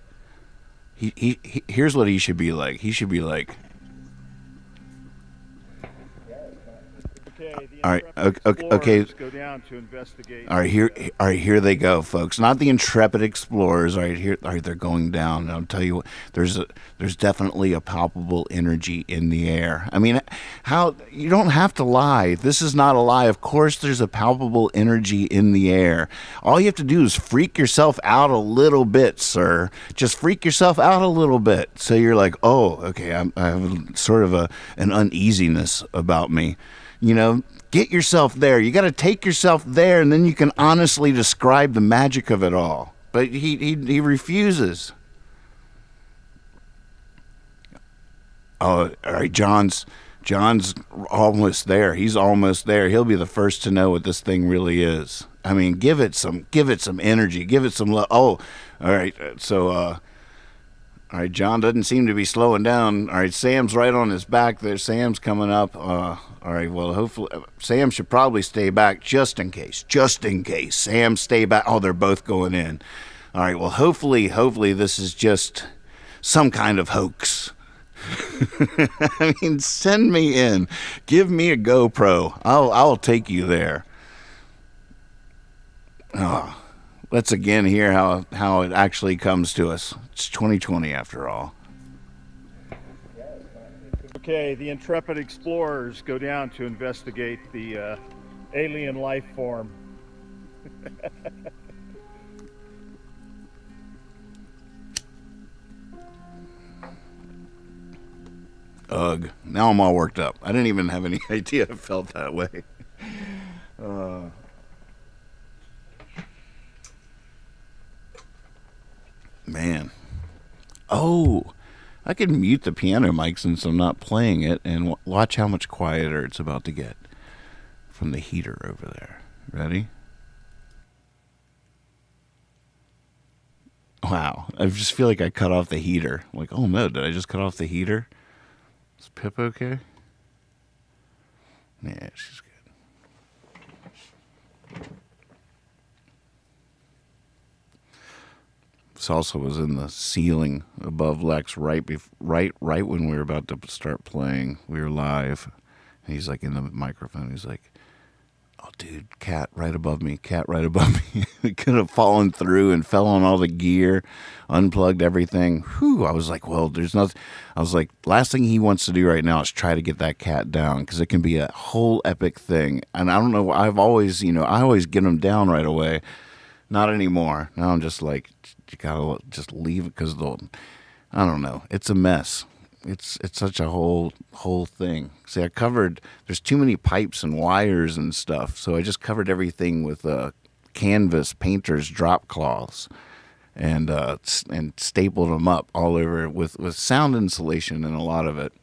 here's what he should be like. He should be like, all right, okay.
Go down to investigate.
All right, here they go, folks. Not the intrepid explorers. All right, they're going down. I'll tell you what. There's definitely a palpable energy in the air. I mean, how you don't have to lie. This is not a lie. Of course, there's a palpable energy in the air. All you have to do is freak yourself out a little bit, sir. Just freak yourself out a little bit, so you're like, oh, okay. I have sort of an uneasiness about me. You know, get yourself there. You got to take yourself there, and then you can honestly describe the magic of it all. But he refuses. Oh, all right, John's almost there. He's almost there. He'll be the first to know what this thing really is. I mean, give it some energy. Give it some love. Oh, all right. So, all right, John doesn't seem to be slowing down. All right, Sam's right on his back there. Sam's coming up. All right, well, hopefully, Sam should probably stay back just in case. Sam, stay back. Oh, they're both going in. All right, well, hopefully this is just some kind of hoax. I mean, send me in. Give me a GoPro. I'll take you there. Oh, let's again hear how it actually comes to us. It's 2020 after all.
Okay, the intrepid explorers go down to investigate the alien life form.
Ugh. Now I'm all worked up. I didn't even have any idea I felt that way. Man. Oh, I can mute the piano mic since I'm not playing it, and watch how much quieter it's about to get from the heater over there. Ready? Wow. I just feel like I cut off the heater. I'm like, oh no, did I just cut off the heater? Is Pip okay? Yeah, she's good. Salsa was in the ceiling above Lex right when we were about to start playing. We were live. And he's like in the microphone. He's like, oh, dude, cat right above me. Cat right above me. It could have fallen through and fell on all the gear, unplugged everything. Whew. I was like, well, there's nothing. I was like, last thing he wants to do right now is try to get that cat down because it can be a whole epic thing. And I don't know. I always get him down right away. Not anymore. Now I'm just like, you gotta just leave it because I don't know. It's a mess. It's such a whole thing. See, there's too many pipes and wires and stuff, so I just covered everything with canvas painter's drop cloths and stapled them up all over with sound insulation in a lot of it.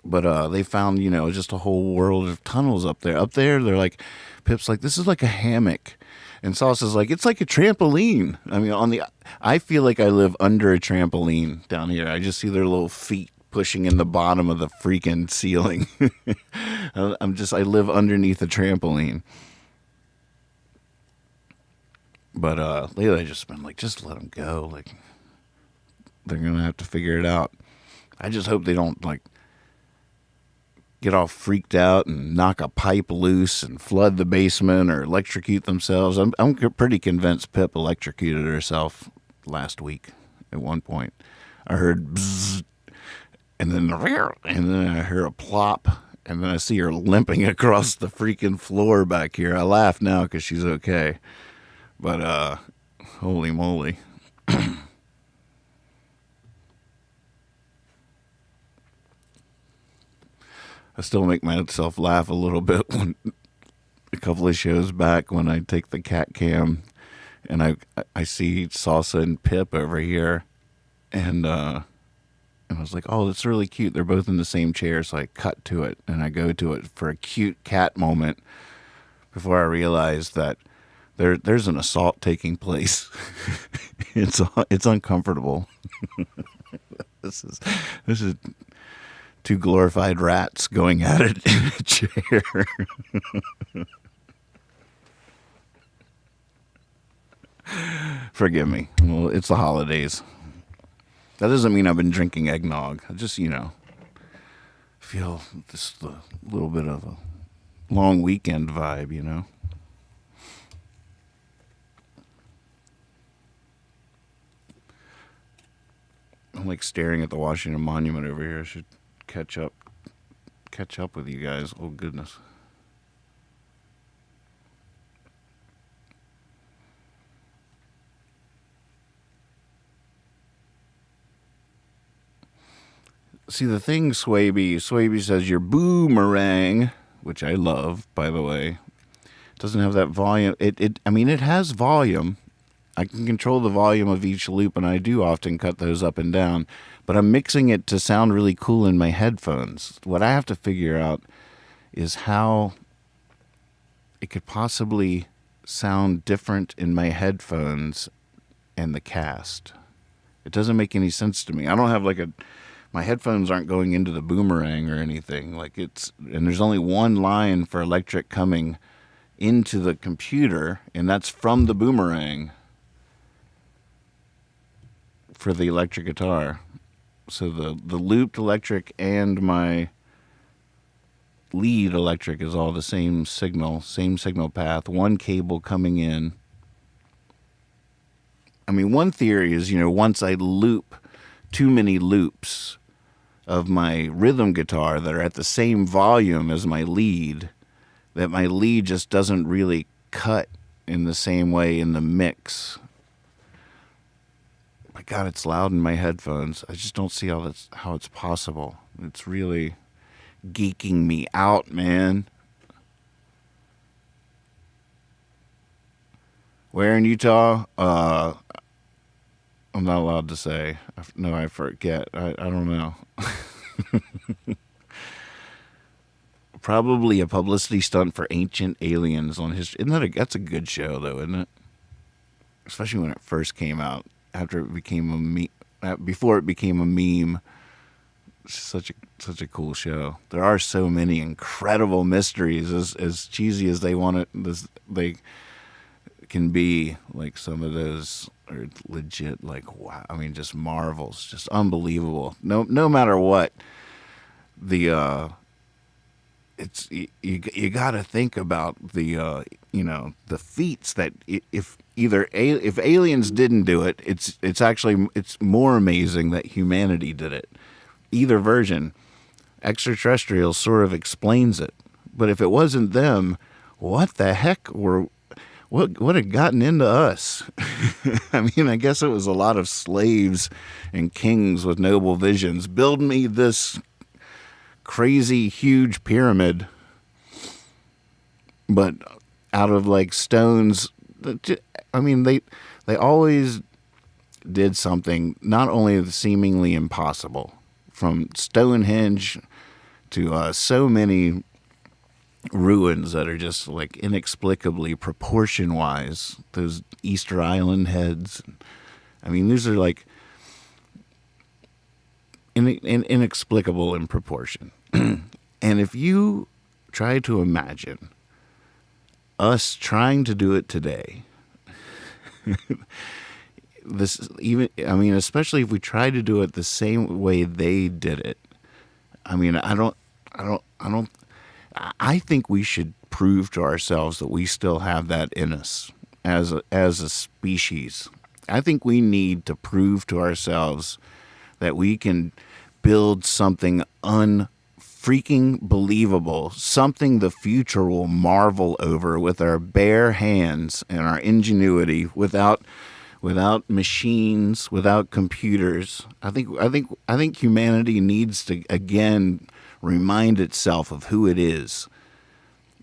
But they found, just a whole world of tunnels up there. Up there, they're like, Pip's like, this is like a hammock. And Sauce's like, it's like a trampoline. I mean, I feel like I live under a trampoline down here. I just see their little feet pushing in the bottom of the freaking ceiling. I live underneath a trampoline. But lately I just been like, just let them go. Like, they're going to have to figure it out. I just hope they don't, like, get all freaked out and knock a pipe loose and flood the basement or electrocute themselves. I'm pretty convinced Pip electrocuted herself last week at one point. I heard bzzz, and then I hear a plop, and then I see her limping across the freaking floor back here. I laugh now because she's okay. But, holy moly. I still make myself laugh a little bit when a couple of shows back when I take the cat cam and I see Salsa and Pip over here and I was like, oh, that's really cute. They're both in the same chair, so I cut to it and I go to it for a cute cat moment before I realize that there's an assault taking place. It's uncomfortable. This is two glorified rats going at it in a chair. Forgive me. Well, it's the holidays. That doesn't mean I've been drinking eggnog. I just, feel just a little bit of a long weekend vibe, I'm like staring at the Washington Monument over here. I should catch up with you guys. Oh goodness. See the thing, Swaby says your boomerang, which I love, by the way, doesn't have that volume. It has volume. I can control the volume of each loop, and I do often cut those up and down. But I'm mixing it to sound really cool in my headphones. What I have to figure out is how it could possibly sound different in my headphones and the cast. It doesn't make any sense to me. I don't have my headphones aren't going into the boomerang or anything. And there's only one line for electric coming into the computer, and that's from the boomerang for the electric guitar. So the looped electric and my lead electric is all the same signal path, one cable coming in. I mean, one theory is, once I loop too many loops of my rhythm guitar that are at the same volume as my lead, that my lead just doesn't really cut in the same way in the mix. My God, it's loud in my headphones. I just don't see how it's possible. It's really geeking me out, man. Where in Utah? I'm not allowed to say. No, I forget. I don't know. Probably a publicity stunt for Ancient Aliens on his. That's a good show though, isn't it? Especially when it first came out. After it became before it became a meme. It's such a cool show. There are so many incredible mysteries. As cheesy as they want it, they can be. Like some of those are legit. Like wow. I mean, just marvels. Just unbelievable. No matter what. It's you got to think about the feats that if aliens didn't do it, it's actually more amazing that humanity did it. Either version, extraterrestrials sort of explains it. But if it wasn't them, what the heck what had gotten into us? I mean, I guess it was a lot of slaves and kings with noble visions. Build me this crazy huge pyramid, but out of like stones. I mean, they always did something not only seemingly impossible, from Stonehenge to so many ruins that are just like inexplicably proportion wise. Those Easter Island heads. I mean, these are like inexplicable in proportion. And if you try to imagine us trying to do it today, especially if we try to do it the same way they did it. I mean, I think we should prove to ourselves that we still have that in us as a species. I think we need to prove to ourselves that we can build something unfreaking believable, something the future will marvel over with our bare hands and our ingenuity, without machines, without computers. I think humanity needs to again remind itself of who it is,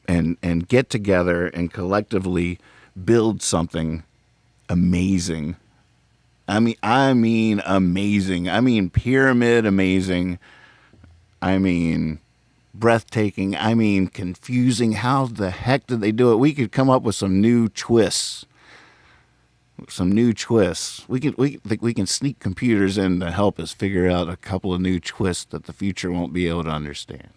and get together and collectively build something amazing. I mean amazing. I mean pyramid amazing. I mean breathtaking. I mean confusing. How the heck did they do it? We could come up with some new twists. We can sneak computers in to help us figure out a couple of new twists that the future won't be able to understand.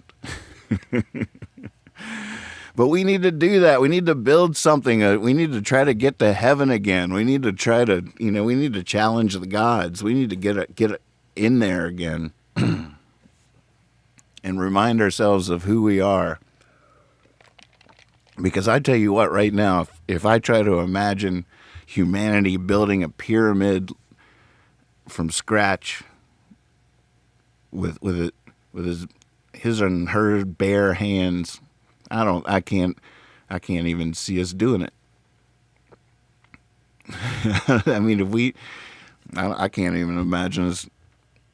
But we need to do that. We need to build something. We need to try to get to heaven again. We need to try to, we need to challenge the gods. We need to get it in there again and remind ourselves of who we are. Because I tell you what, right now, if I try to imagine humanity building a pyramid from scratch with his and her bare hands, I can't even see us doing it. I mean, I can't even imagine us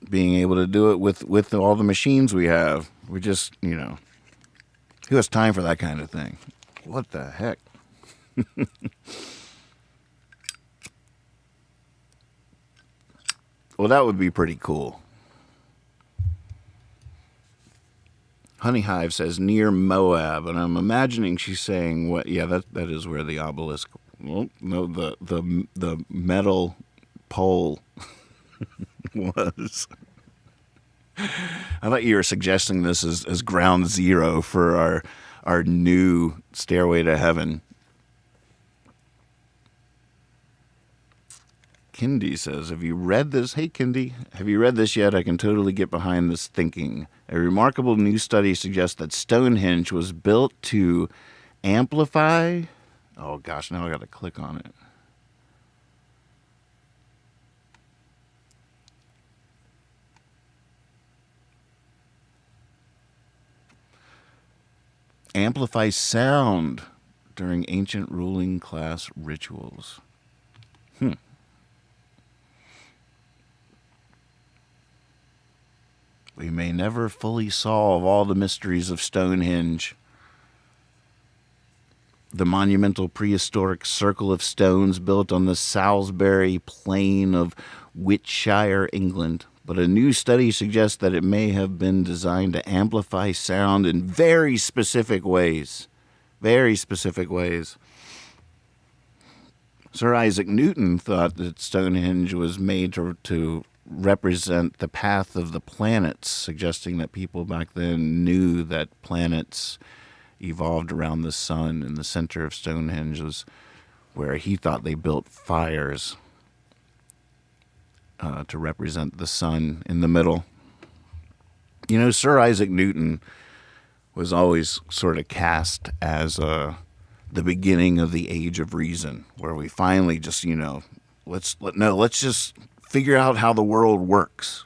being able to do it with all the machines we have. We just, who has time for that kind of thing? What the heck? Well, that would be pretty cool. Honey Hive says near Moab, and I'm imagining she's saying what? Yeah, that is where the obelisk. Well, no, the metal pole was. I thought you were suggesting this as ground zero for our new stairway to heaven. Kindy says, have you read this? Hey, Kindy, have you read this yet? I can totally get behind this thinking. A remarkable new study suggests that Stonehenge was built to amplify... Oh, gosh, now I got to click on it. Amplify sound during ancient ruling class rituals. We may never fully solve all the mysteries of Stonehenge. the monumental prehistoric circle of stones built on the Salisbury Plain of Wiltshire, England. But a new study suggests that it may have been designed to amplify sound in very specific ways. Very specific ways. Sir Isaac Newton thought that Stonehenge was made to represent the path of the planets, suggesting that people back then knew that planets evolved around the sun, and the center of Stonehenge was where he thought they built fires to represent the sun in the middle. You know, Sir Isaac Newton was always sort of cast as the beginning of the age of reason, where we finally just, let's just figure out how the world works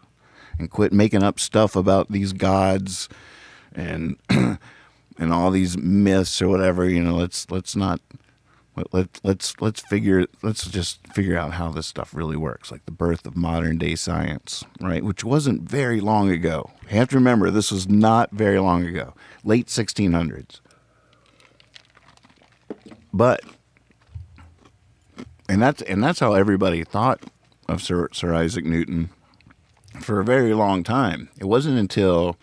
and quit making up stuff about these gods and and all these myths or whatever. Let's just figure out how this stuff really works, like the birth of modern day science, right? Which wasn't very long ago. You have to remember, this was not very long ago, late 1600s. But and that's how everybody thought of Sir Isaac Newton for a very long time. It wasn't until,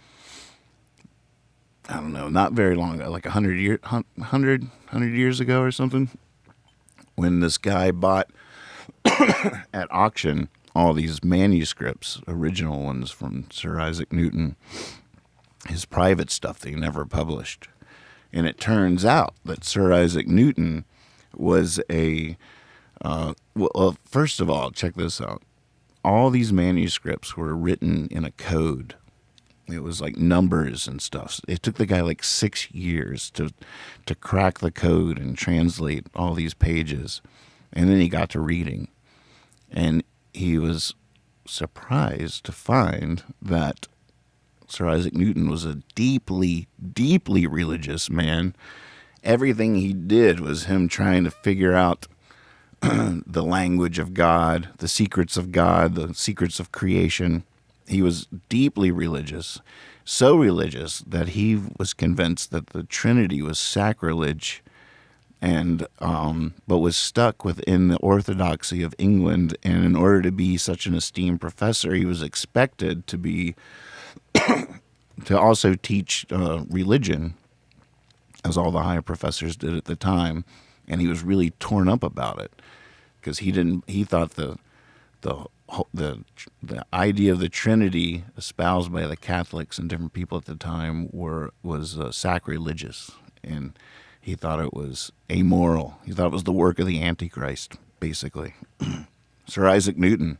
I don't know, not very long ago, like 100 years ago or something, when this guy bought at auction all these manuscripts, original ones from Sir Isaac Newton, his private stuff that he never published. And it turns out that Sir Isaac Newton was well, first of all, check this out. All these manuscripts were written in a code. It was like numbers and stuff. It took the guy like 6 years to crack the code and translate all these pages. And then he got to reading. And he was surprised to find that Sir Isaac Newton was a deeply, deeply religious man. Everything he did was him trying to figure out the language of God, the secrets of God, the secrets of creation. He was deeply religious, so religious that he was convinced that the Trinity was sacrilege, and but was stuck within the orthodoxy of England. And in order to be such an esteemed professor, he was expected to be to also teach religion, as all the high professors did at the time. And he was really torn up about it because he thought the idea of the Trinity espoused by the Catholics and different people at the time was sacrilegious, and he thought it was amoral. He thought it was the work of the Antichrist, basically. Sir Isaac Newton,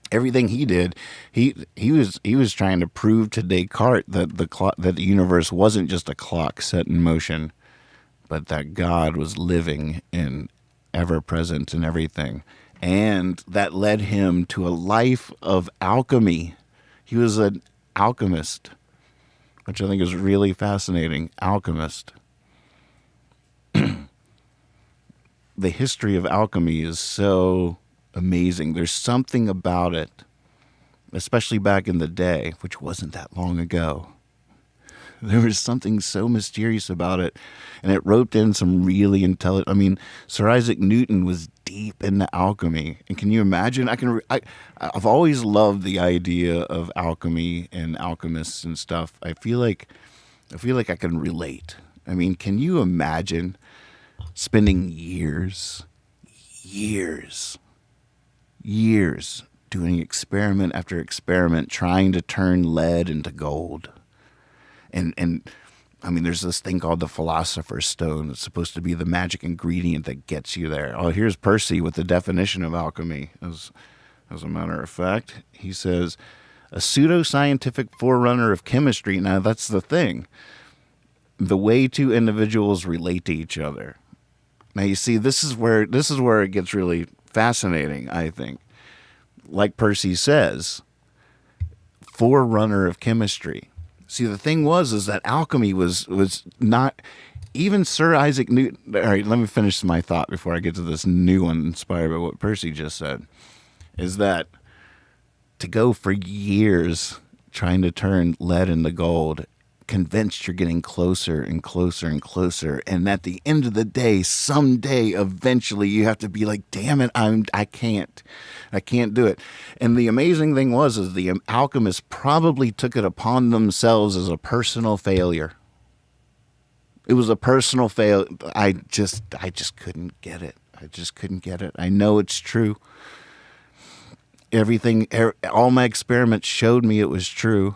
everything he did, he was trying to prove to Descartes that the universe wasn't just a clock set in motion, but that God was living and ever present in everything. And that led him to a life of alchemy. He was an alchemist, which I think is really fascinating. Alchemist. The history of alchemy is so amazing. There's something about it, especially back in the day, which wasn't that long ago. There was something so mysterious about it, and it roped in some really intelligent. I mean, Sir Isaac Newton was deep into alchemy, and can you imagine? I've always loved the idea of alchemy and alchemists and stuff. I feel like I can relate. I mean, can you imagine spending years doing experiment after experiment trying to turn lead into gold? And I mean, there's this thing called the Philosopher's Stone. It's supposed to be the magic ingredient that gets you there. Oh, here's Percy with the definition of alchemy. As a matter of fact, he says, a pseudoscientific forerunner of chemistry. Now, that's the thing. The way two individuals relate to each other. Now, you see, this is where it gets really fascinating, I think. Like Percy says, forerunner of chemistry. See, the thing is that alchemy was not, even Sir Isaac Newton. All right, let me finish my thought before I get to this new one inspired by what Percy just said, is that to go for years trying to turn lead into gold, convinced you're getting closer and closer and closer. And at the end of the day, someday, eventually, you have to be like, damn it, I can't do it. And the amazing thing is the alchemists probably took it upon themselves as a personal failure. It was a personal fail. I just couldn't get it. I just couldn't get it. I know it's true. All my experiments showed me it was true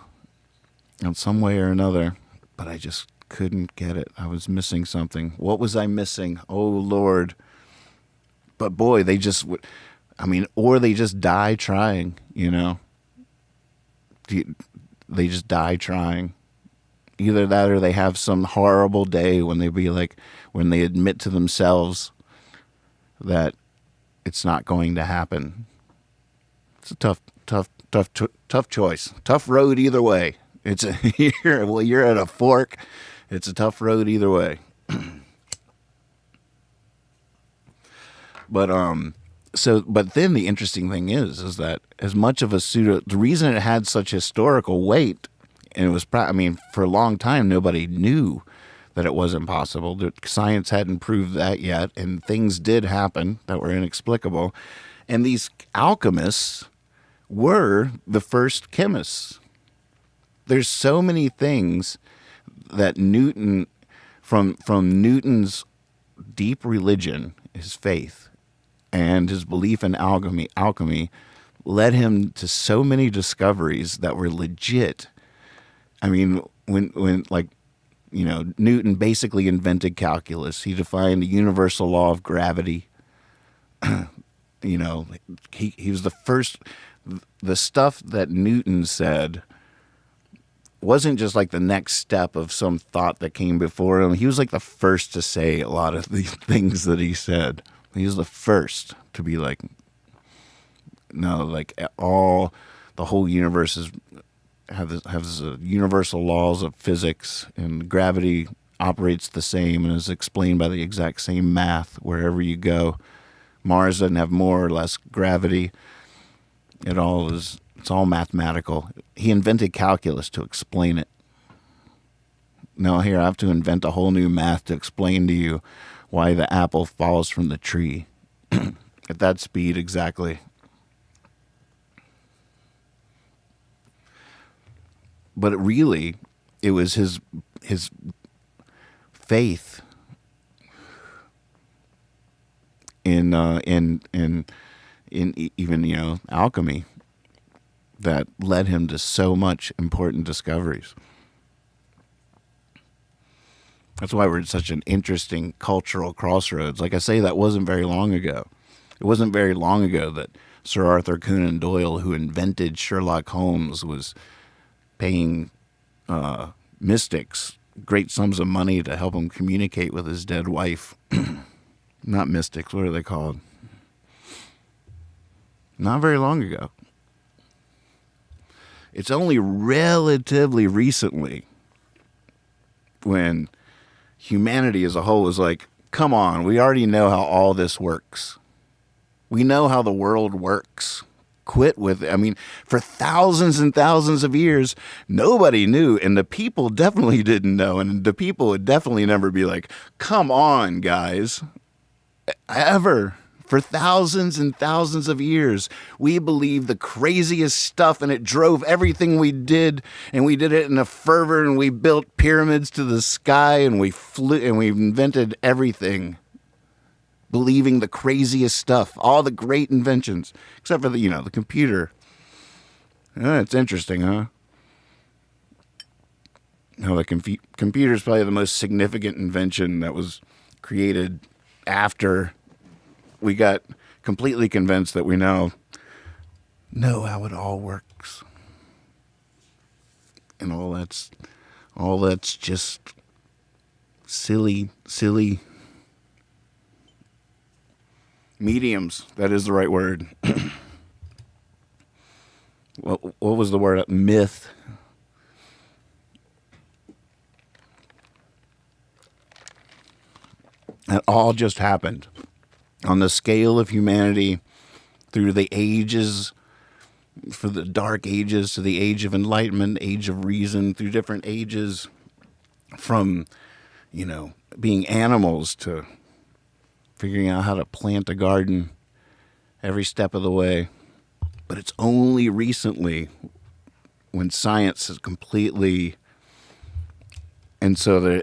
in some way or another, but I just couldn't get it. I was missing something. What was I missing? Oh, Lord. But boy, they just die trying, They just die trying. Either that or they have some horrible day when they admit to themselves that it's not going to happen. It's a tough choice. Tough road either way. You're at a fork. It's a tough road either way. But then the interesting thing is that as much of the reason it had such historical weight, and it was, for a long time, nobody knew that it wasn't possible. Science hadn't proved that yet, and things did happen that were inexplicable. And these alchemists were the first chemists. There's so many things that Newton, from Newton's deep religion, his faith, and his belief in alchemy led him to so many discoveries that were legit. When Newton basically invented calculus. He defined the universal law of gravity. He was the first. The stuff that Newton said wasn't just like the next step of some thought that came before him. He was like the first to say a lot of the things that he said. He was the first to be like, no, like the whole universe has universal laws of physics, and gravity operates the same and is explained by the exact same math wherever you go. Mars doesn't have more or less gravity. It's all mathematical. He invented calculus to explain it. Now here I have to invent a whole new math to explain to you why the apple falls from the tree. At that speed, exactly. But it was his faith in even alchemy that led him to so much important discoveries. That's why we're at such an interesting cultural crossroads. Like I say, that wasn't very long ago. It wasn't very long ago that Sir Arthur Conan Doyle, who invented Sherlock Holmes, was paying mystics great sums of money to help him communicate with his dead wife. Not mystics, what are they called? Not very long ago. It's only relatively recently when humanity as a whole was like, come on, we already know how all this works. We know how the world works. Quit with it. For thousands and thousands of years, nobody knew, and the people definitely didn't know, and the people would definitely never be like, come on, guys. Ever. For thousands and thousands of years, we believed the craziest stuff, and it drove everything we did, and we did it in a fervor, and we built pyramids to the sky, and we flew, and we invented everything, believing the craziest stuff, all the great inventions, except for the computer. It's interesting, huh? How the computer is probably the most significant invention that was created after we got completely convinced that we now know how it all works. And all that's just silly mediums. That is the right word. What was the word? Myth. That all just happened on the scale of humanity through the ages, for the dark ages to the age of enlightenment, age of reason, through different ages. from, being animals to figuring out how to plant a garden every step of the way. But it's only recently when science has completely, and so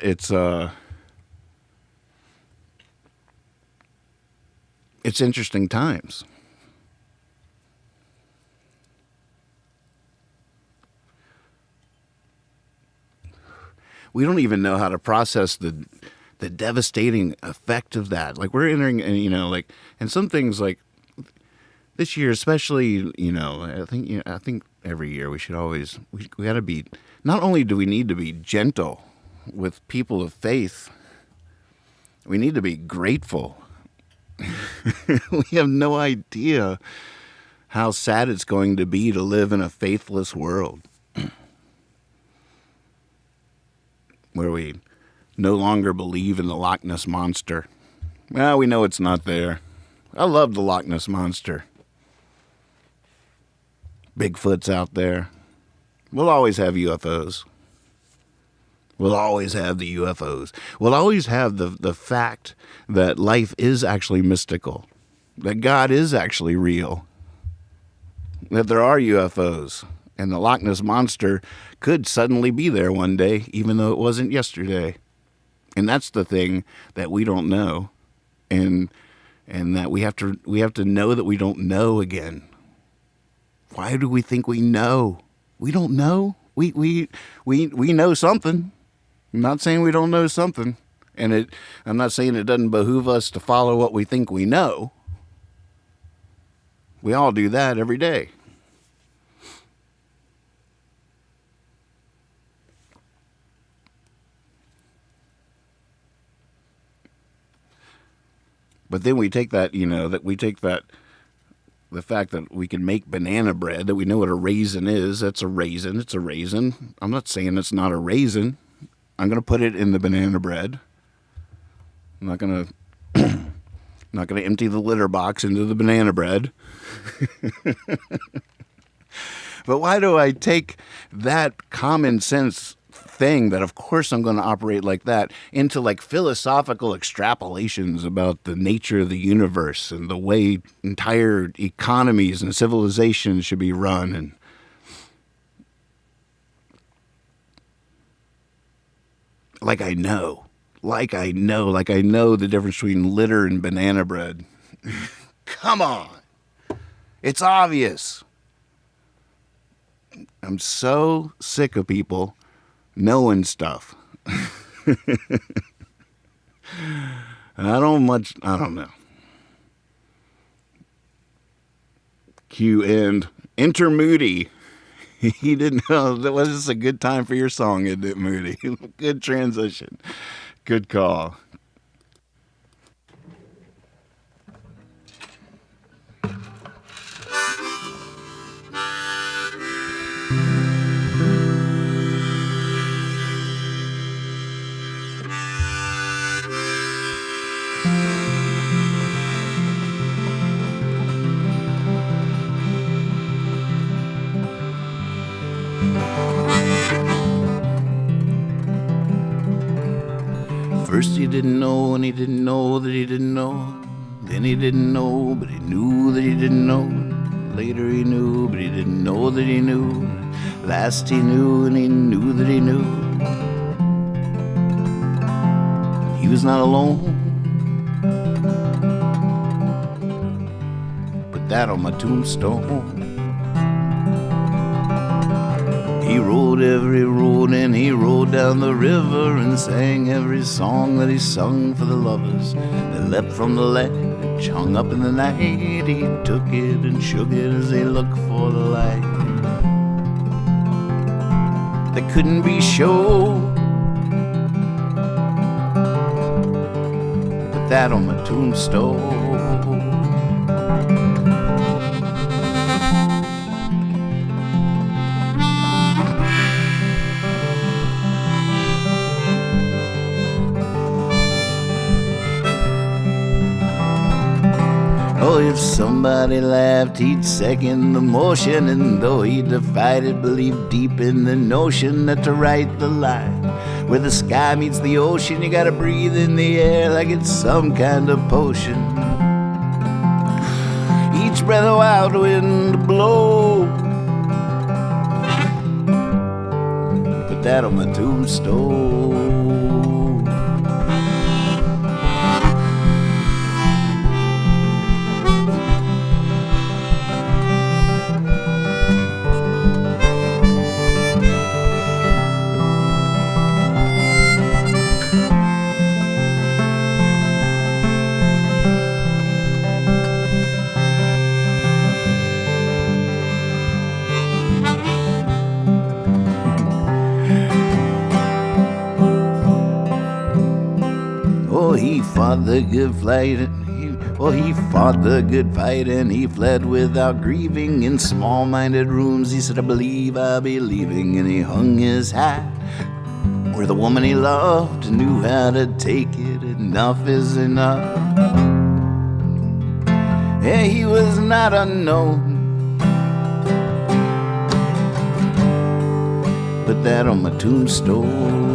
it's interesting times. We don't even know how to process the devastating effect of that. Like we're entering, and some things like this year, especially, I think every year we got to be. Not only do we need to be gentle with people of faith, we need to be grateful. We have no idea how sad it's going to be to live in a faithless world where we no longer believe in the Loch Ness Monster. Well, we know it's not there. I love the Loch Ness Monster. Bigfoot's out there. We'll always have UFOs. We'll always have the UFOs. We'll always have the fact that life is actually mystical, that God is actually real, that there are UFOs, and the Loch Ness Monster could suddenly be there one day, even though it wasn't yesterday. And that's the thing that we don't know, and that we have to know that we don't know again. Why do we think we know? We don't know. We know something. I'm not saying we don't know something, and I'm not saying it doesn't behoove us to follow what we think we know. We all do that every day. But then we take that, the fact that we can make banana bread, that we know what a raisin is. That's a raisin. It's a raisin. I'm not saying it's not a raisin. I'm going to put it in the banana bread. I'm not going to empty the litter box into the banana bread. But why do I take that common sense thing that of course I'm going to operate like that into like philosophical extrapolations about the nature of the universe and the way entire economies and civilizations should be run, and like I know the difference between litter and banana bread. Come on. It's obvious. I'm so sick of people knowing stuff. I don't know. Q end. Enter Moody. He didn't know. Was this a good time for your song, isn't it, Moody? Good transition. Good call. First he didn't know, and he didn't know that he didn't know. Then he didn't know, but he knew that he didn't know. Later he knew, but he didn't know that he knew. Last he knew, and he knew that he knew. He was not alone. Put that on my tombstone. He rode every road, and he rode down the river, and sang every song that he sung for the lovers that leapt from the ledge, hung up in the night. He took it and shook it as they looked for the light that couldn't be shown. Put that on my tombstone. Oh, if somebody laughed, he'd second the motion, and though he defied it, believed deep in the notion that to write the line Where the sky meets the ocean, you gotta breathe in the air like it's some kind of potion. Each breath a wild wind blow. Put that on my tombstone. He fought the good fight. He fought the good fight, and he fled without grieving. In small-minded rooms, he said, I believe I'll be leaving. And he hung his hat where the woman he loved knew how to take it. Enough is enough. Yeah, he was not unknown. Put that on my tombstone.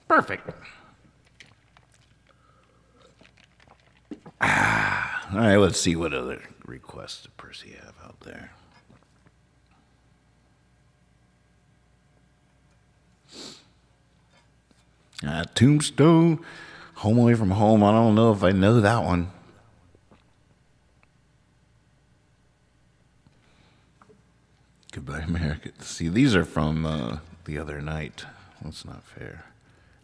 Perfect. All right, let's see what other requests does Percy have out there. Tombstone, Home Away from Home. I don't know if I know that one. Goodbye, America. See, these are from the other night. That's not fair.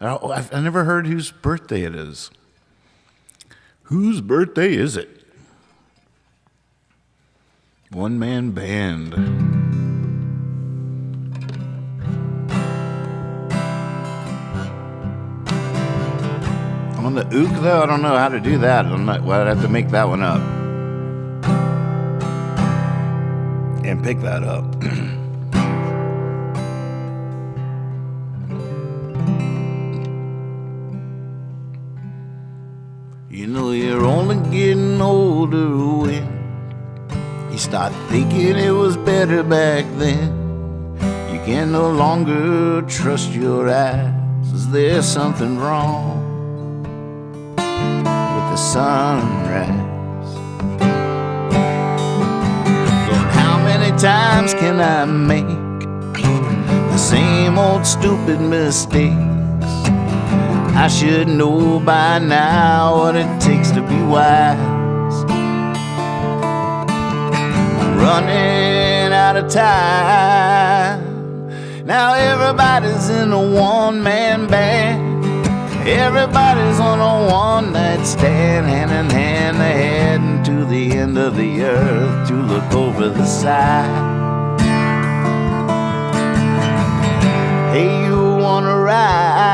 I never heard whose birthday it is. Whose birthday is it? One man band. On the ook though, I don't know how to do that. I'd have to make that one up and pick that up. You know you're only getting older when you start thinking it was better back then. You can no longer trust your eyes. Is there something wrong with the sunrise? Lord, how many times can I make the same old stupid mistakes? I should know by now what it takes to be wise. I'm running out of time. Now everybody's in a one-man band. Everybody's on a one-night stand. Hand in hand, they're heading to the end of the earth to look over the side. Hey, you wanna ride?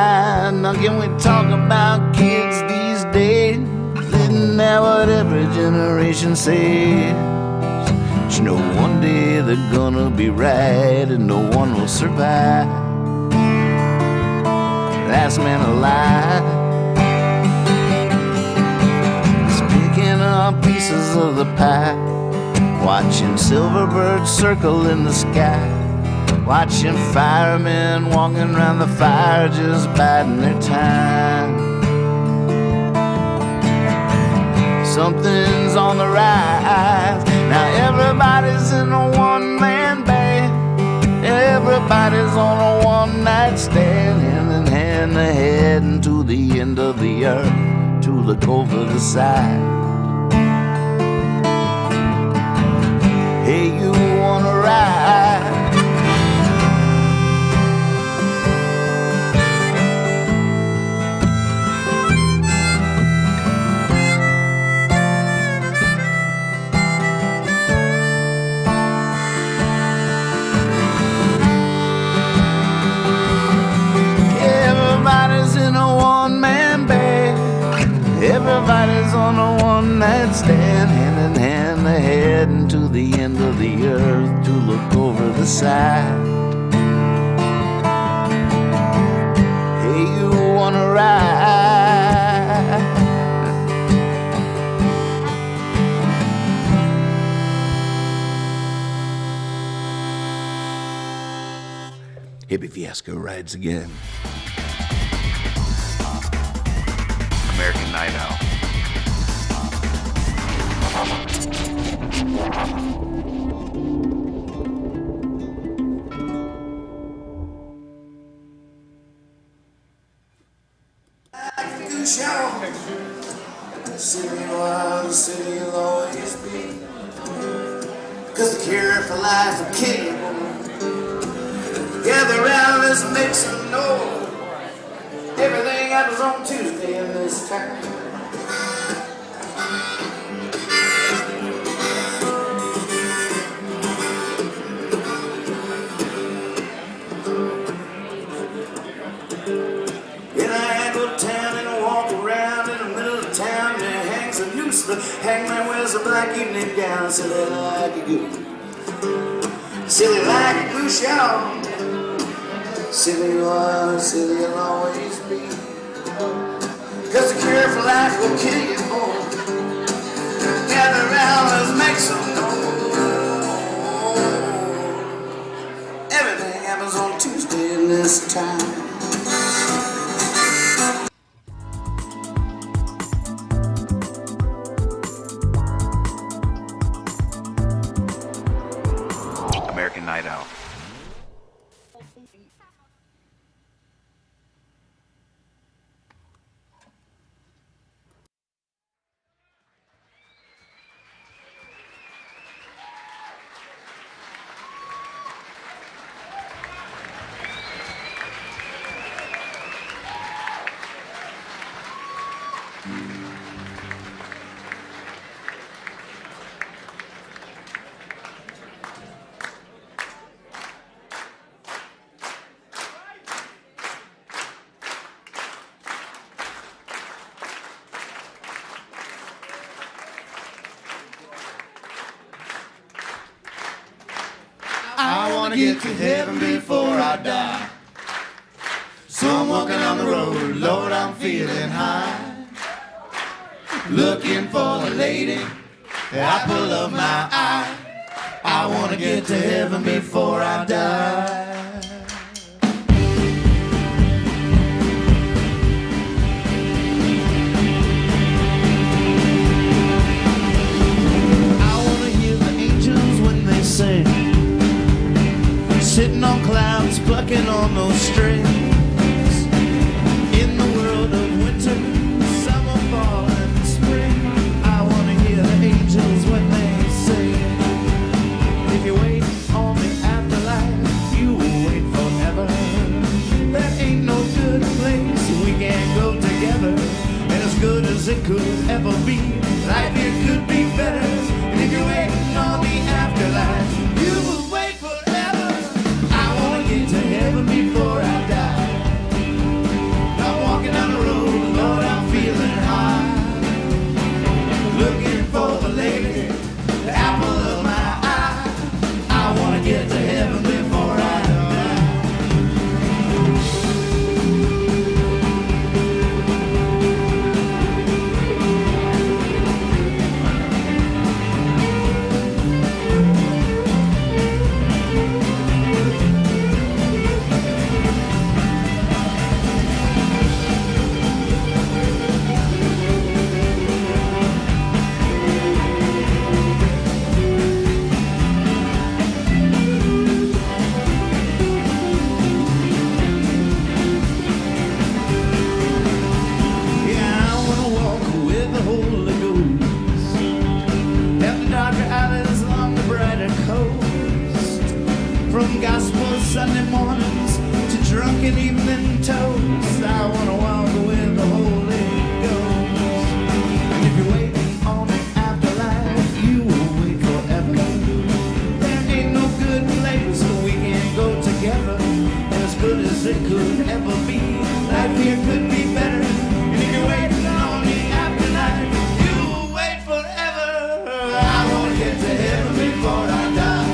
Now can we talk about kids these days? Isn't that what every generation says? But you know one day they're gonna be right and no one will survive. Last man alive is picking up pieces of the pie, watching silver birds circle in the sky. Watching firemen walking around the fire just biding their time. Something's on the rise. Now everybody's in a one-man band. Everybody's on a one-night stand. Hand in hand, they're heading to the end of the earth to look over the side. Hey, you wanna ride? Everybody's on a one-night stand. Hand in hand, they're heading to the end of the earth look over the side. Hey, you wanna ride? Hippie Fiasco rides again. American Night Owl.
City was, city will always be. 'Cause the cure for life will kill you. Gather round, let's make some noise. Everything happens on Tuesday in this town. Hangman wears a black evening gown, silly like a goose. Silly like a goose, y'all. Silly was, silly will always be. 'Cause the cure for life will kill you, boy. Gather round, let's make some noise. Everything happens on Tuesday in this town.
American Night Owl.
I wanna get to heaven before I die. So I'm walking on the road, Lord, I'm feeling high. Looking for the lady, the apple of my eye. I wanna get to heaven before I die. I wanna hear the angels when they sing, sitting on clouds, plucking on those strings. In the world of winter, summer, fall, and spring, I wanna hear the angels when they sing. If you wait on the afterlife, you will wait forever. There ain't no good place we can't go together. And as good as it could ever be, life here could be better. And if you're waiting on the afterlife, you will wait forever. I wanna get to heaven before I die. I'm walking down the road, Lord, I'm feeling high. Looking for the lady, the apple of my eye. I wanna get to heaven before I die. Sunday mornings to drunken evening toast. I wanna walk with the Holy Ghost. And if you're waiting on the afterlife, you will wait forever. There ain't no good place where we can go together. As good as it could ever be, life here could be better. And if you're waiting on the afterlife, you will wait forever. I wanna get to heaven before I die.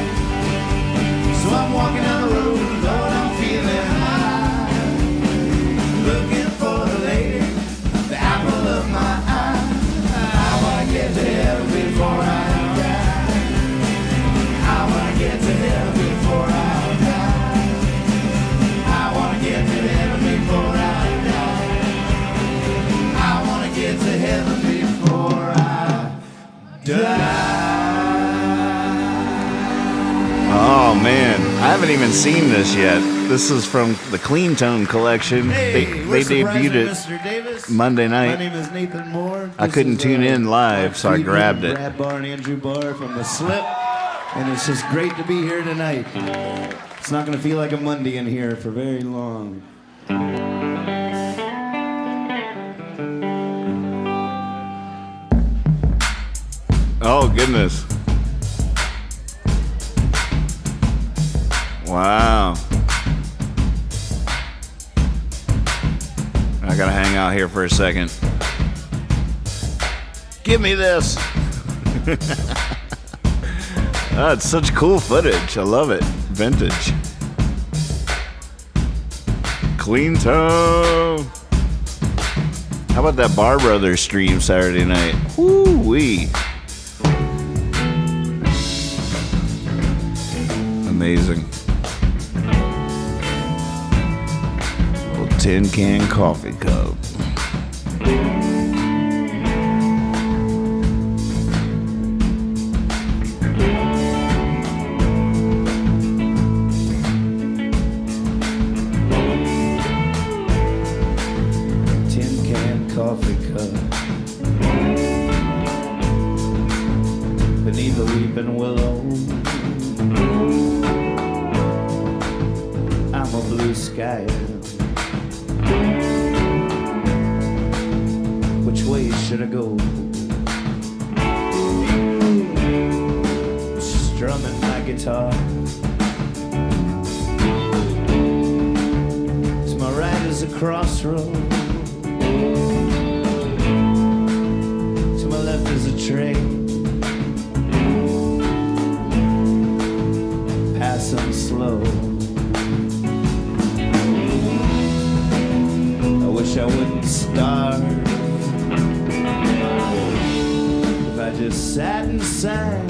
man, I haven't even seen this yet. This is from the Clean Tone collection. They debuted it
Mr. Davis.
Monday
My
night.
name is Nathan Moore.
I couldn't tune in live, so I grabbed it.
Brad Barr and Andrew Barr from The Slip. And it's just great to be here tonight. It's not going to feel like a Monday in here for very long.
Oh, goodness. Wow. I gotta hang out here for a second. Give me this. Oh, it's such cool footage. I love it. Vintage. Clean Tone. How about that Bar Brothers stream Saturday night? Woo-wee. Amazing. Little tin can coffee cup.
Tin can coffee cup beneath a weeping willow. I'm a blue sky. Which way should I go? Strumming my guitar. To my right is a crossroad. To my left is a train. Passing slow. I wish I wouldn't starve. If I just sat and sang,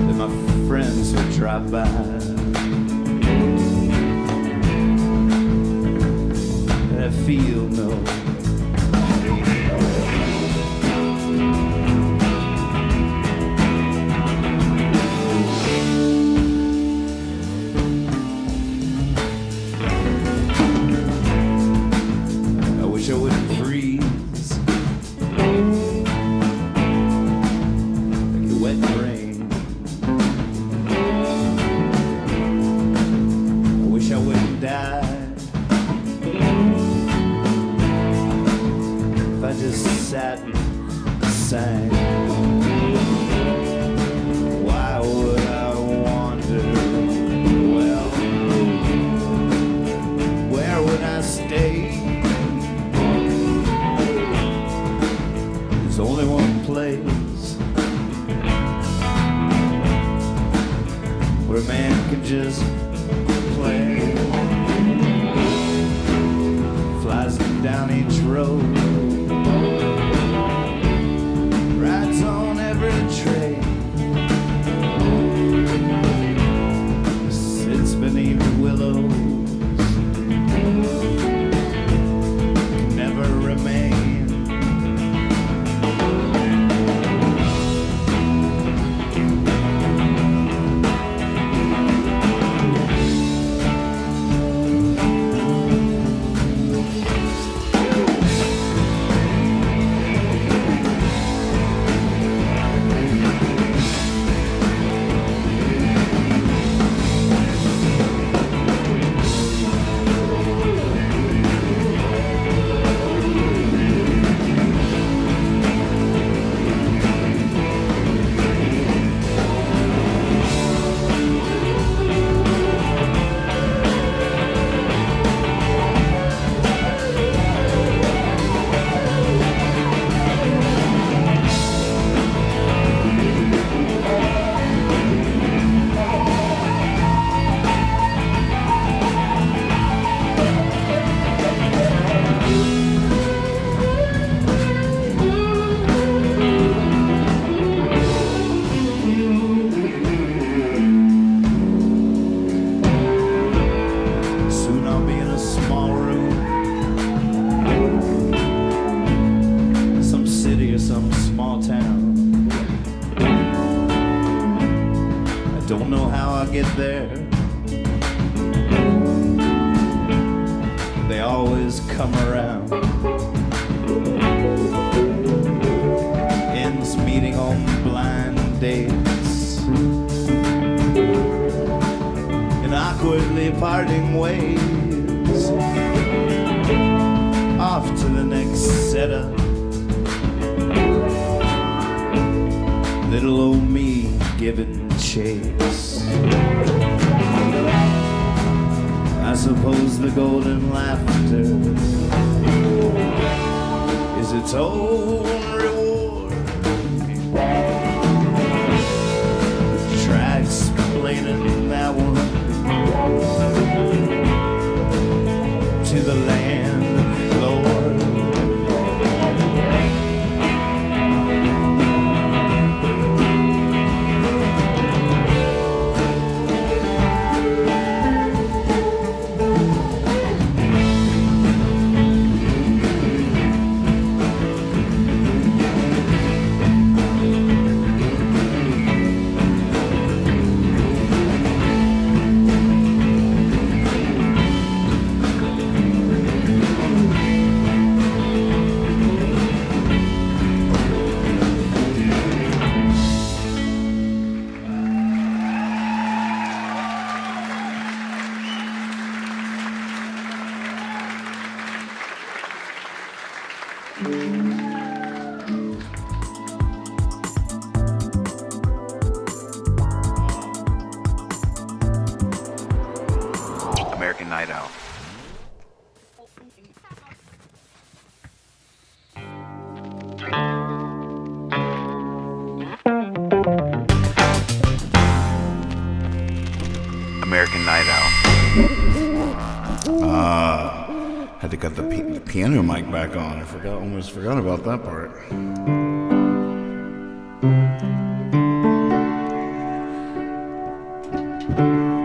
then my friends would drop by. And I feel no I wish I wouldn't freeze like a wet rain. I wish I wouldn't die if I just sat and sang. Why would I wander? Well, where would I stay? There's only one place where a man can just play. Flies down each road, rides on every train, sits beneath the willows, can never remain. don't know how I'll get there. They always come around. Ends meeting on blind dates and awkwardly parting ways. Off to the next setup. Little old me giving chase. I suppose the golden laughter is its own reward. Try explaining that one to the landlord.
American Night Out. American Night Out. Had to cut the piano mic back on. Almost forgot about that part.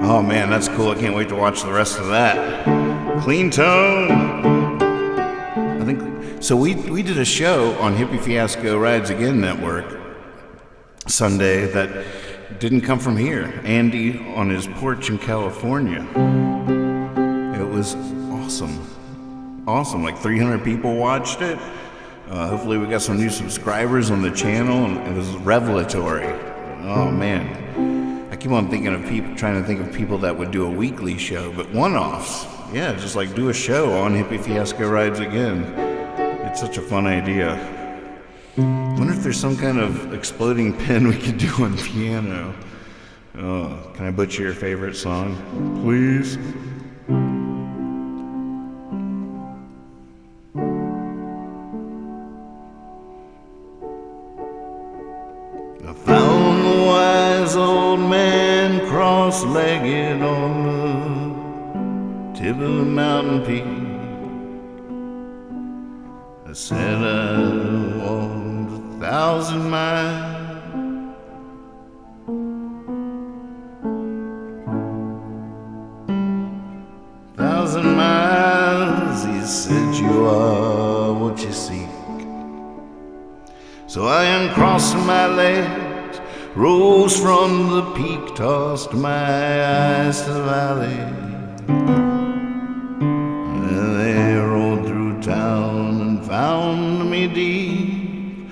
Oh man, that's cool. I can't wait to watch the rest of that. Clean tone. I think so. We did a show on Hippie Fiasco Rides Again Network Sunday that didn't come from here. Andy on his porch in California. It was awesome. Like 300 people watched it. Hopefully we got some new subscribers on the channel, and it was revelatory. Oh man. I keep on thinking of people, trying to think of people that would do a weekly show, but one-offs. Yeah, just like do a show on Hippie Fiasco Rides Again. It's such a fun idea. I wonder if there's some kind of exploding pen we could do on piano. Oh, can I butcher your favorite song, please? I found the wise old man cross-legged on the tip of the mountain peak. I said I walked 1,000 miles. 1,000 miles, he said, you are what you seek. So I uncrossed my legs, rose from the peak, tossed my eyes to the valley. And they rolled through town and found me deep,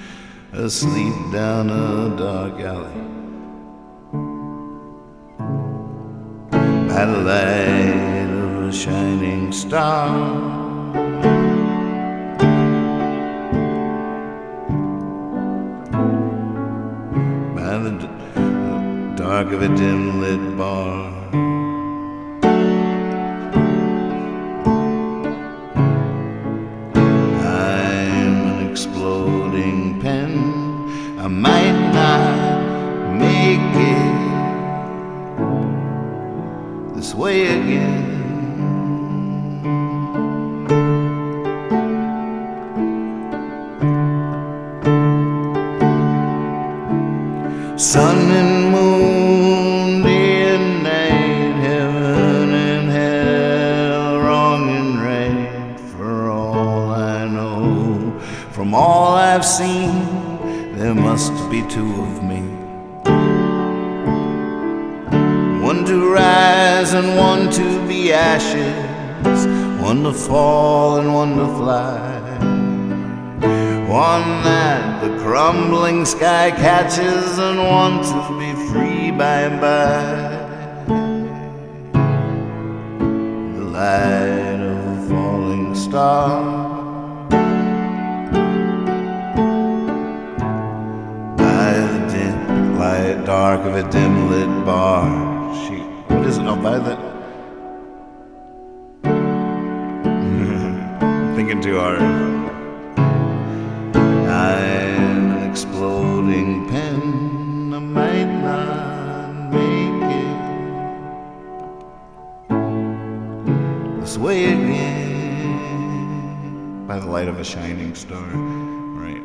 asleep down a dark alley. By the light of a shining star, the dark of a dim-lit bar. I'm an exploding pen. I might not make it this way again. Sun and moon, day and night, heaven and hell, wrong and right. For all I know, from all I've seen, there must be two of me. one to rise and one to be ashes, one to fall and one to fly, one that the crumbling sky catches and one to be free by and by. The light of a falling star light dark of a dim lit bar. What is it? Oh, by the I'm thinking too hard. I'm an exploding pen, I might not make it this way again. By the light of a shining star. Right.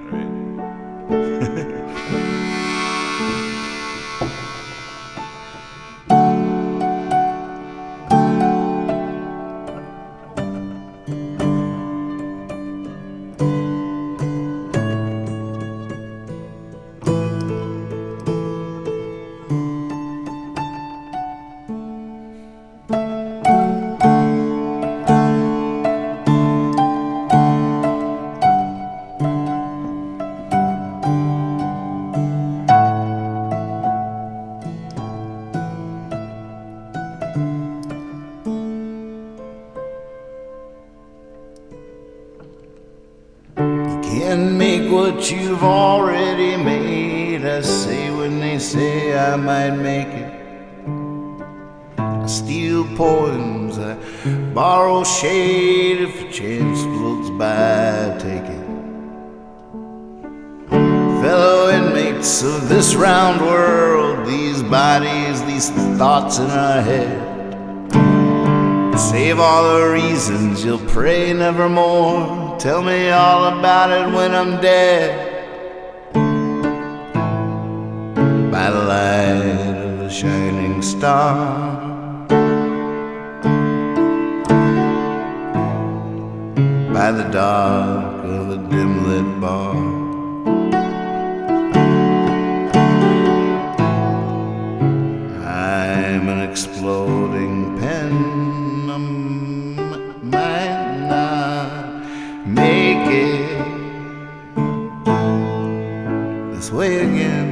Can't make what you've already made. I say when they say I might make it. I steal poems, I borrow shade. If a chance floats by, I take it. Fellow inmates of this round world, these bodies, these thoughts in our head, save all the reasons you'll pray nevermore. Tell me all about it when I'm dead. By the light of a shining star, by the dark of a dim lit bar. I'm an exploding pen, might not make it this way again.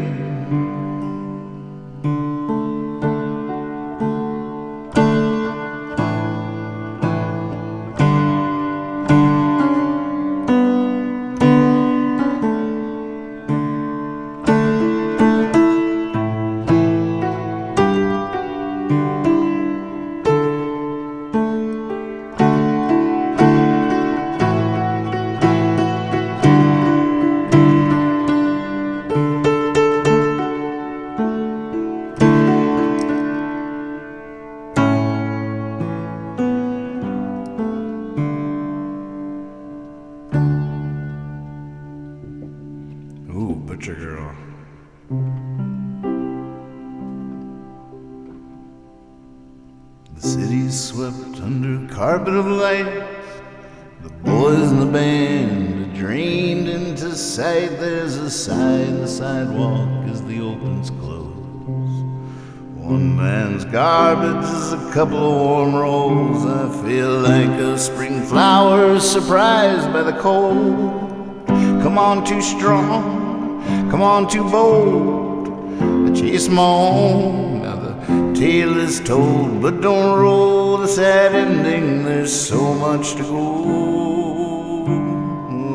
Ooh, Butcher Girl. The city's swept under a carpet of lights. The boys in the band are drained into sight. There's a sigh in the sidewalk as the opens close. One man's garbage is a couple of warm rolls. I feel like a spring flower surprised by the cold. Come on, too strong, come on, too bold. I chase my own, now the tale is told. But don't roll the sad ending, there's so much to go.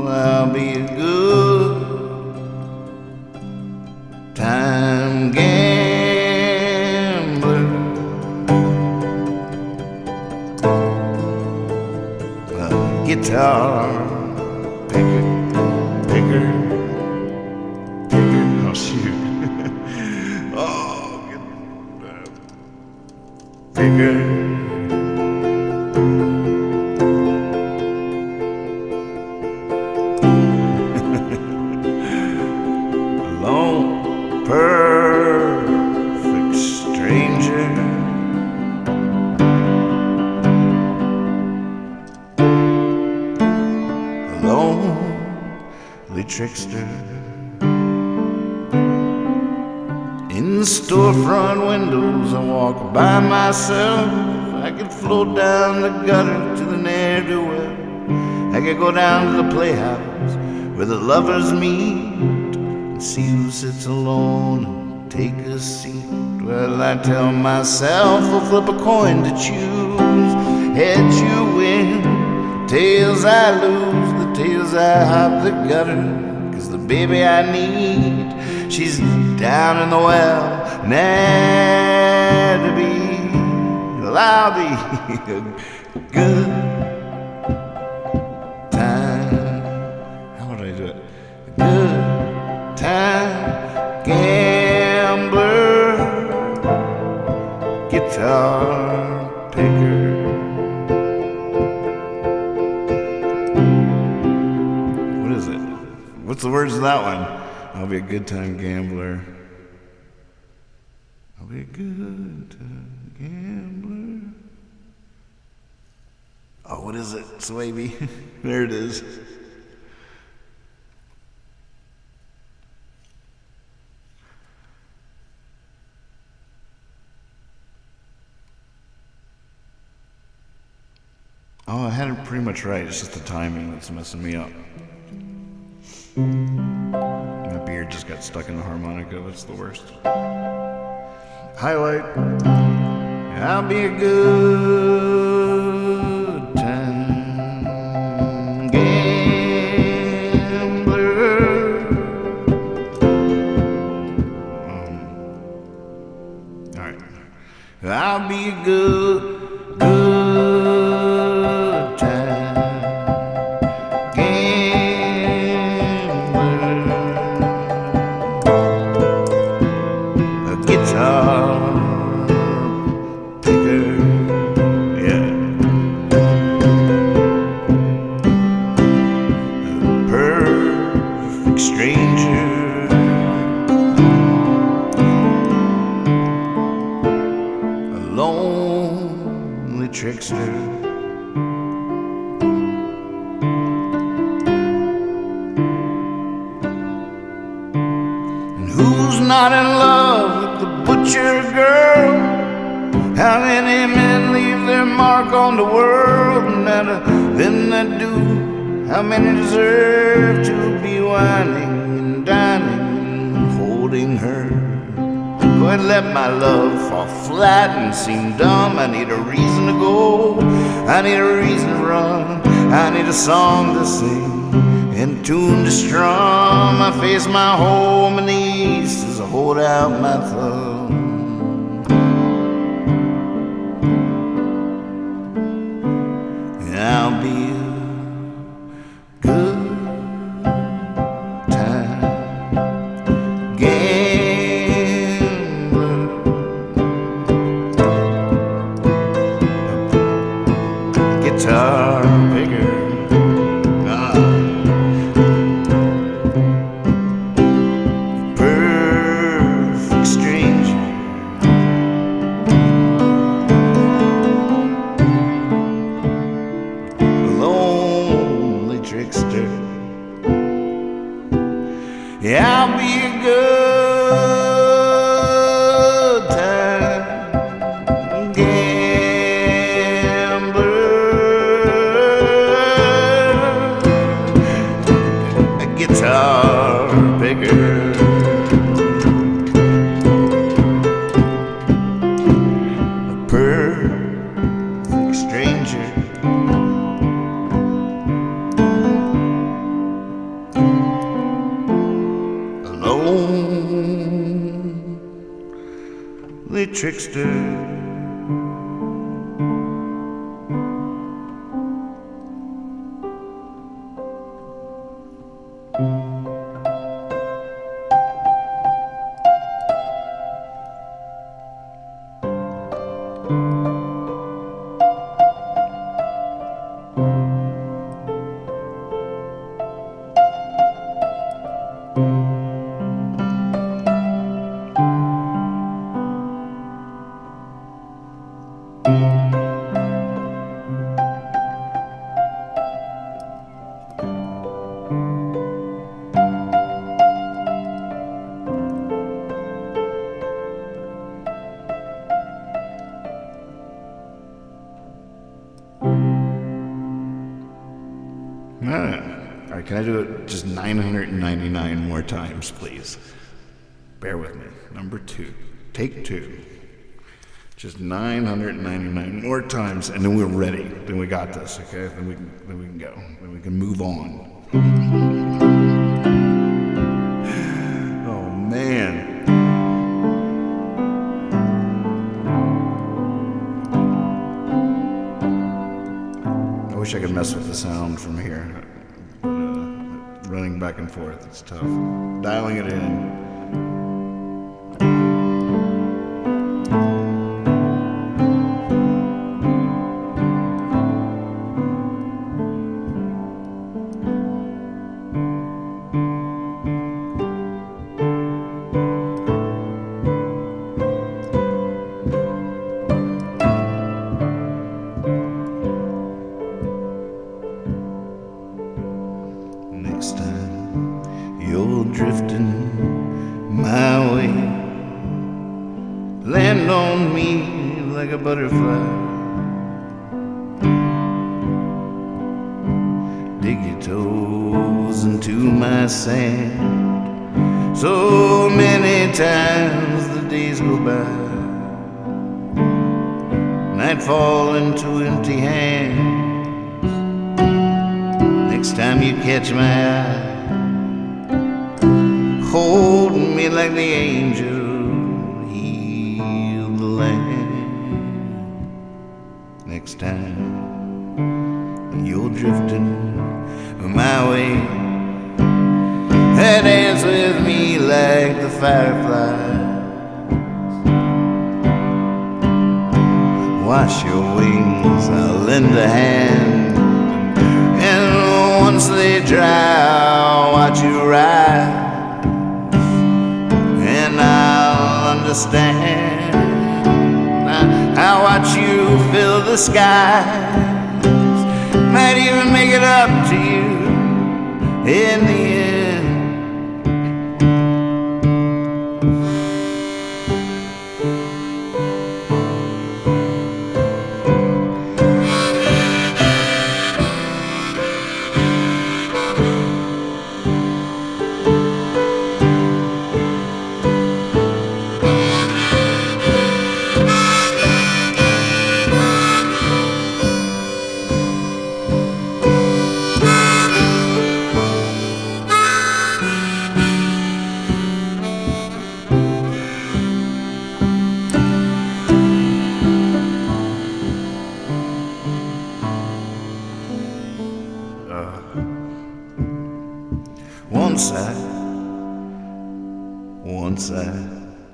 I'll be a good time gambler, a guitar picker. Oh, shoot. Oh, get that. Picker. Lone, perfect stranger. Lonely trickster. In the storefront windows, I walk by myself. I could float down the gutter to the ne'er-do-well. I could go down to the playhouse where the lovers meet and see who sits alone and take a seat. Well, I tell myself I'll flip a coin to choose. Heads you win, tails I lose. The tails I hop the gutter, 'cause the baby I need, she's down in the well, ne'er to be. Well, I'll be a good time. How would I do it? A good time gambler, guitar picker. What is it? What's the words of that one? I'll be a good time gambler. I'll be a good time gambler. Oh, what is it? Swaby. There it is. Oh, I had it pretty much right. It's just the timing that's messing me up. My beard just got stuck in the harmonica. That's the worst. Highlight. I'll be a good time gambler. All right. I'll be a good time gambler. A guitar picker, yeah. A perfect stranger. A lonely trickster. And who's not in love with the butcher girl? How many men leave their mark on the world? And out of them that do, how many deserve to be whining and dining and holding her? Go ahead and let my love fall flat and seem dumb. I need a reason to go, I need a reason to run, I need a song to sing and a tune to strum. I face my home in the east as I hold out my thumb. And I'll be a good time gambler. Guitar picker. Perfect stranger. A lonely trickster. Yeah, I'll be a good time gambler. A guitar picker. A perfect stranger. A lonely trickster. right, can I do it just 999 more times, please? Bear with me. Number 2. Take 2. Just 999 more times, and then we're ready. Then we got this, okay? Then we can go. Then we can move on. Oh, man. I wish I could mess with the sound from here. But, running back and forth, it's tough. Dialing it in. Next time you're drifting my way, land on me like a butterfly. Dig your toes into my sand. So many times the days go by, nightfall into empty hands. Next time you catch my eye, hold me like the angel healed the land. Next time you're drifting my way, dance with me like the fireflies. Wash your wings, I'll lend a hand. Once they dry, I'll watch you rise, and I'll understand. I'll watch you fill the skies, might even make it up to you in the end. Once I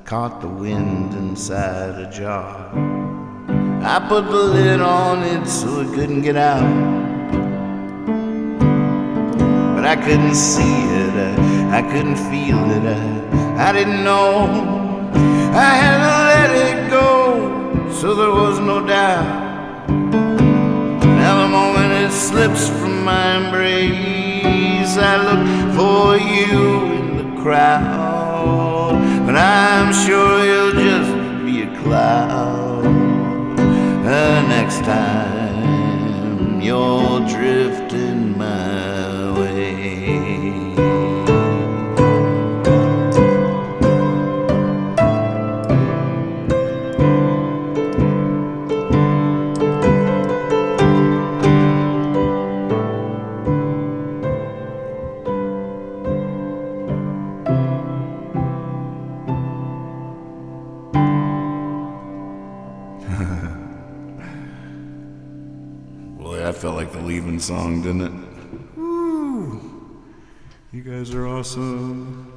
caught the wind inside a jar. I put the lid on it so it couldn't get out, but I couldn't see it, I couldn't feel it, I didn't know. I had to let it go, so there was no doubt. Now the moment it slips from my embrace, I look for you in the crowd, but I'm sure you'll just be a cloud. Next time you're drifting my way. Boy, that felt like the leaving song, didn't it? Woo! You guys are awesome.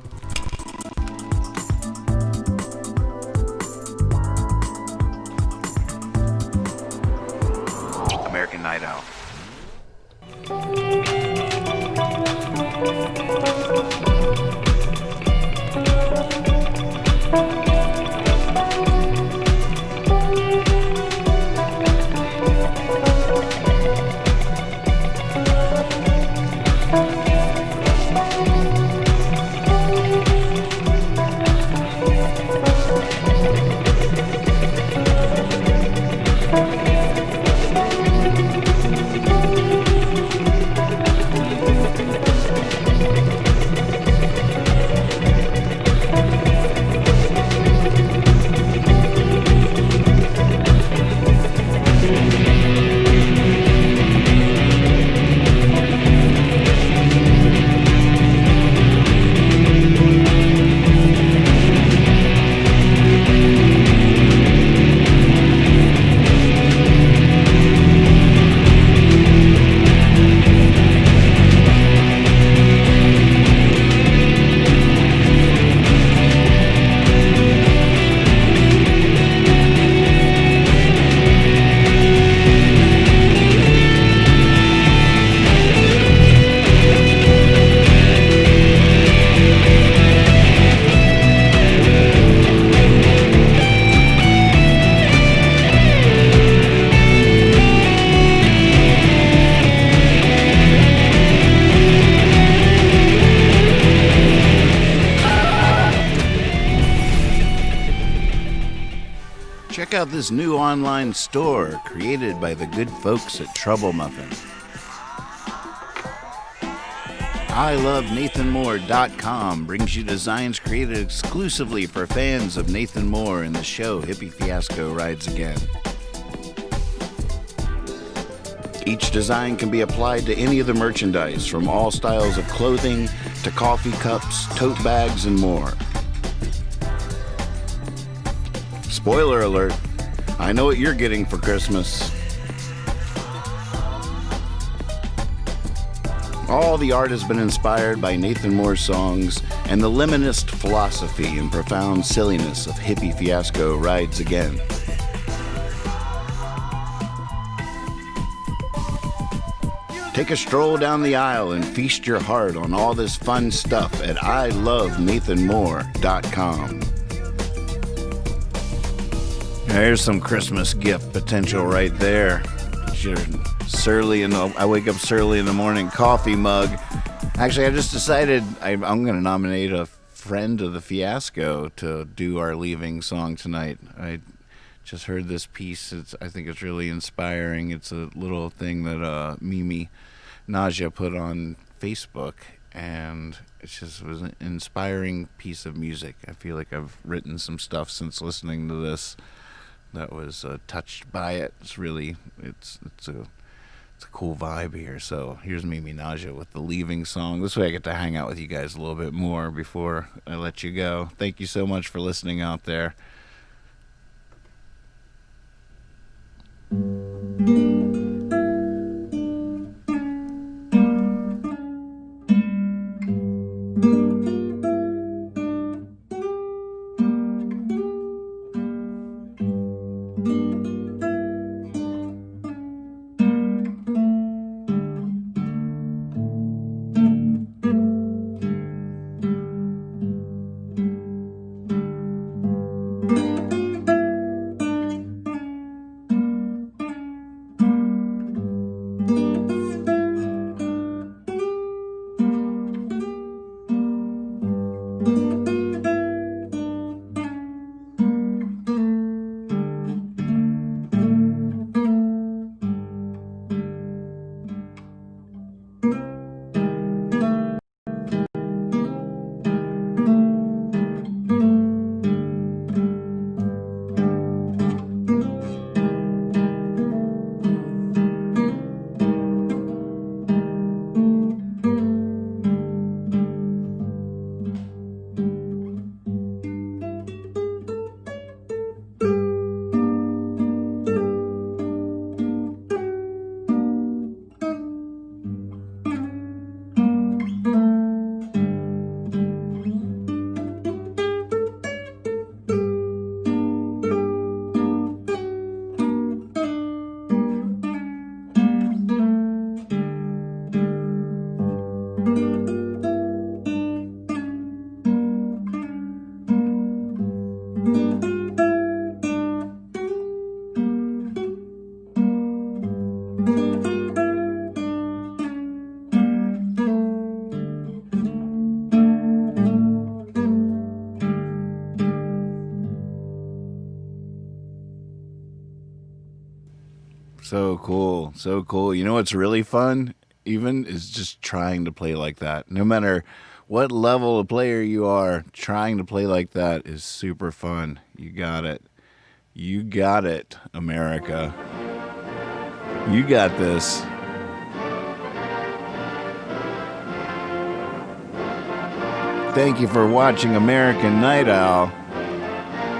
American Night Out. Check out this new online store created by the good folks at Trouble Muffin. ILoveNathanMoore.com brings you designs created exclusively for fans of Nathan Moore and the show Hippie Fiasco Rides Again. Each design can be applied to any of the merchandise, from all styles of clothing to coffee cups, tote bags, and more. Spoiler alert, I know what you're getting for Christmas. All the art has been inspired by Nathan Moore's songs and the liminist philosophy and profound silliness of Hippie Fiasco Rides Again. Take a stroll down the aisle and feast your heart on all this fun stuff at ILoveNathanMoore.com. There's some Christmas gift potential right there. Your I wake up surly in the morning coffee mug. Actually, I just decided I'm going to nominate a friend of the Fiasco to do our leaving song tonight. I just heard this piece. I think it's really inspiring. It's a little thing that Mimi Naja put on Facebook, and it just was an inspiring piece of music. I feel like I've written some stuff since listening to this that was touched by it. It's a cool vibe here. So here's Mimi Naja with the leaving song. This way I get to hang out with you guys a little bit more before I let you go. Thank you so much for listening out there. So cool. So cool. You know what's really fun, even, is just trying to play like that. No matter what level of player you are, trying to play like that is super fun. You got it. You got it, America. You got this. Thank you for watching American Night Owl.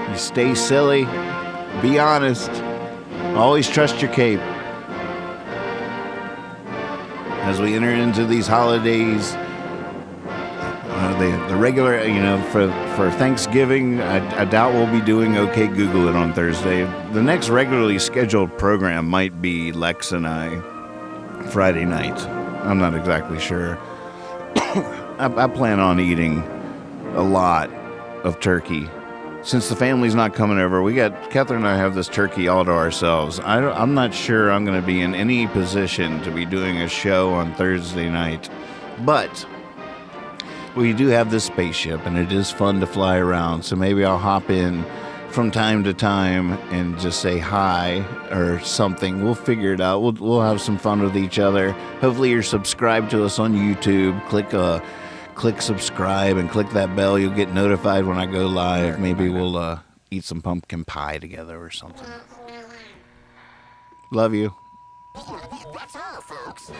You stay silly. Be honest. Always trust your cape. As we enter into these holidays, the regular, for Thanksgiving, I doubt we'll be doing OK Google It on Thursday. The next regularly scheduled program might be Lex and I, Friday night. I'm not exactly sure. I plan on eating a lot of turkey. Since the family's not coming over, Catherine and I have this turkey all to ourselves. I'm not sure I'm going to be in any position to be doing a show on Thursday night. But we do have this spaceship, and it is fun to fly around. So maybe I'll hop in from time to time and just say hi or something. We'll figure it out. We'll have some fun with each other. Hopefully you're subscribed to us on YouTube. Click subscribe and click that bell. You'll get notified when I go live. Maybe we'll eat some pumpkin pie together or something. Love you.
That's all, folks.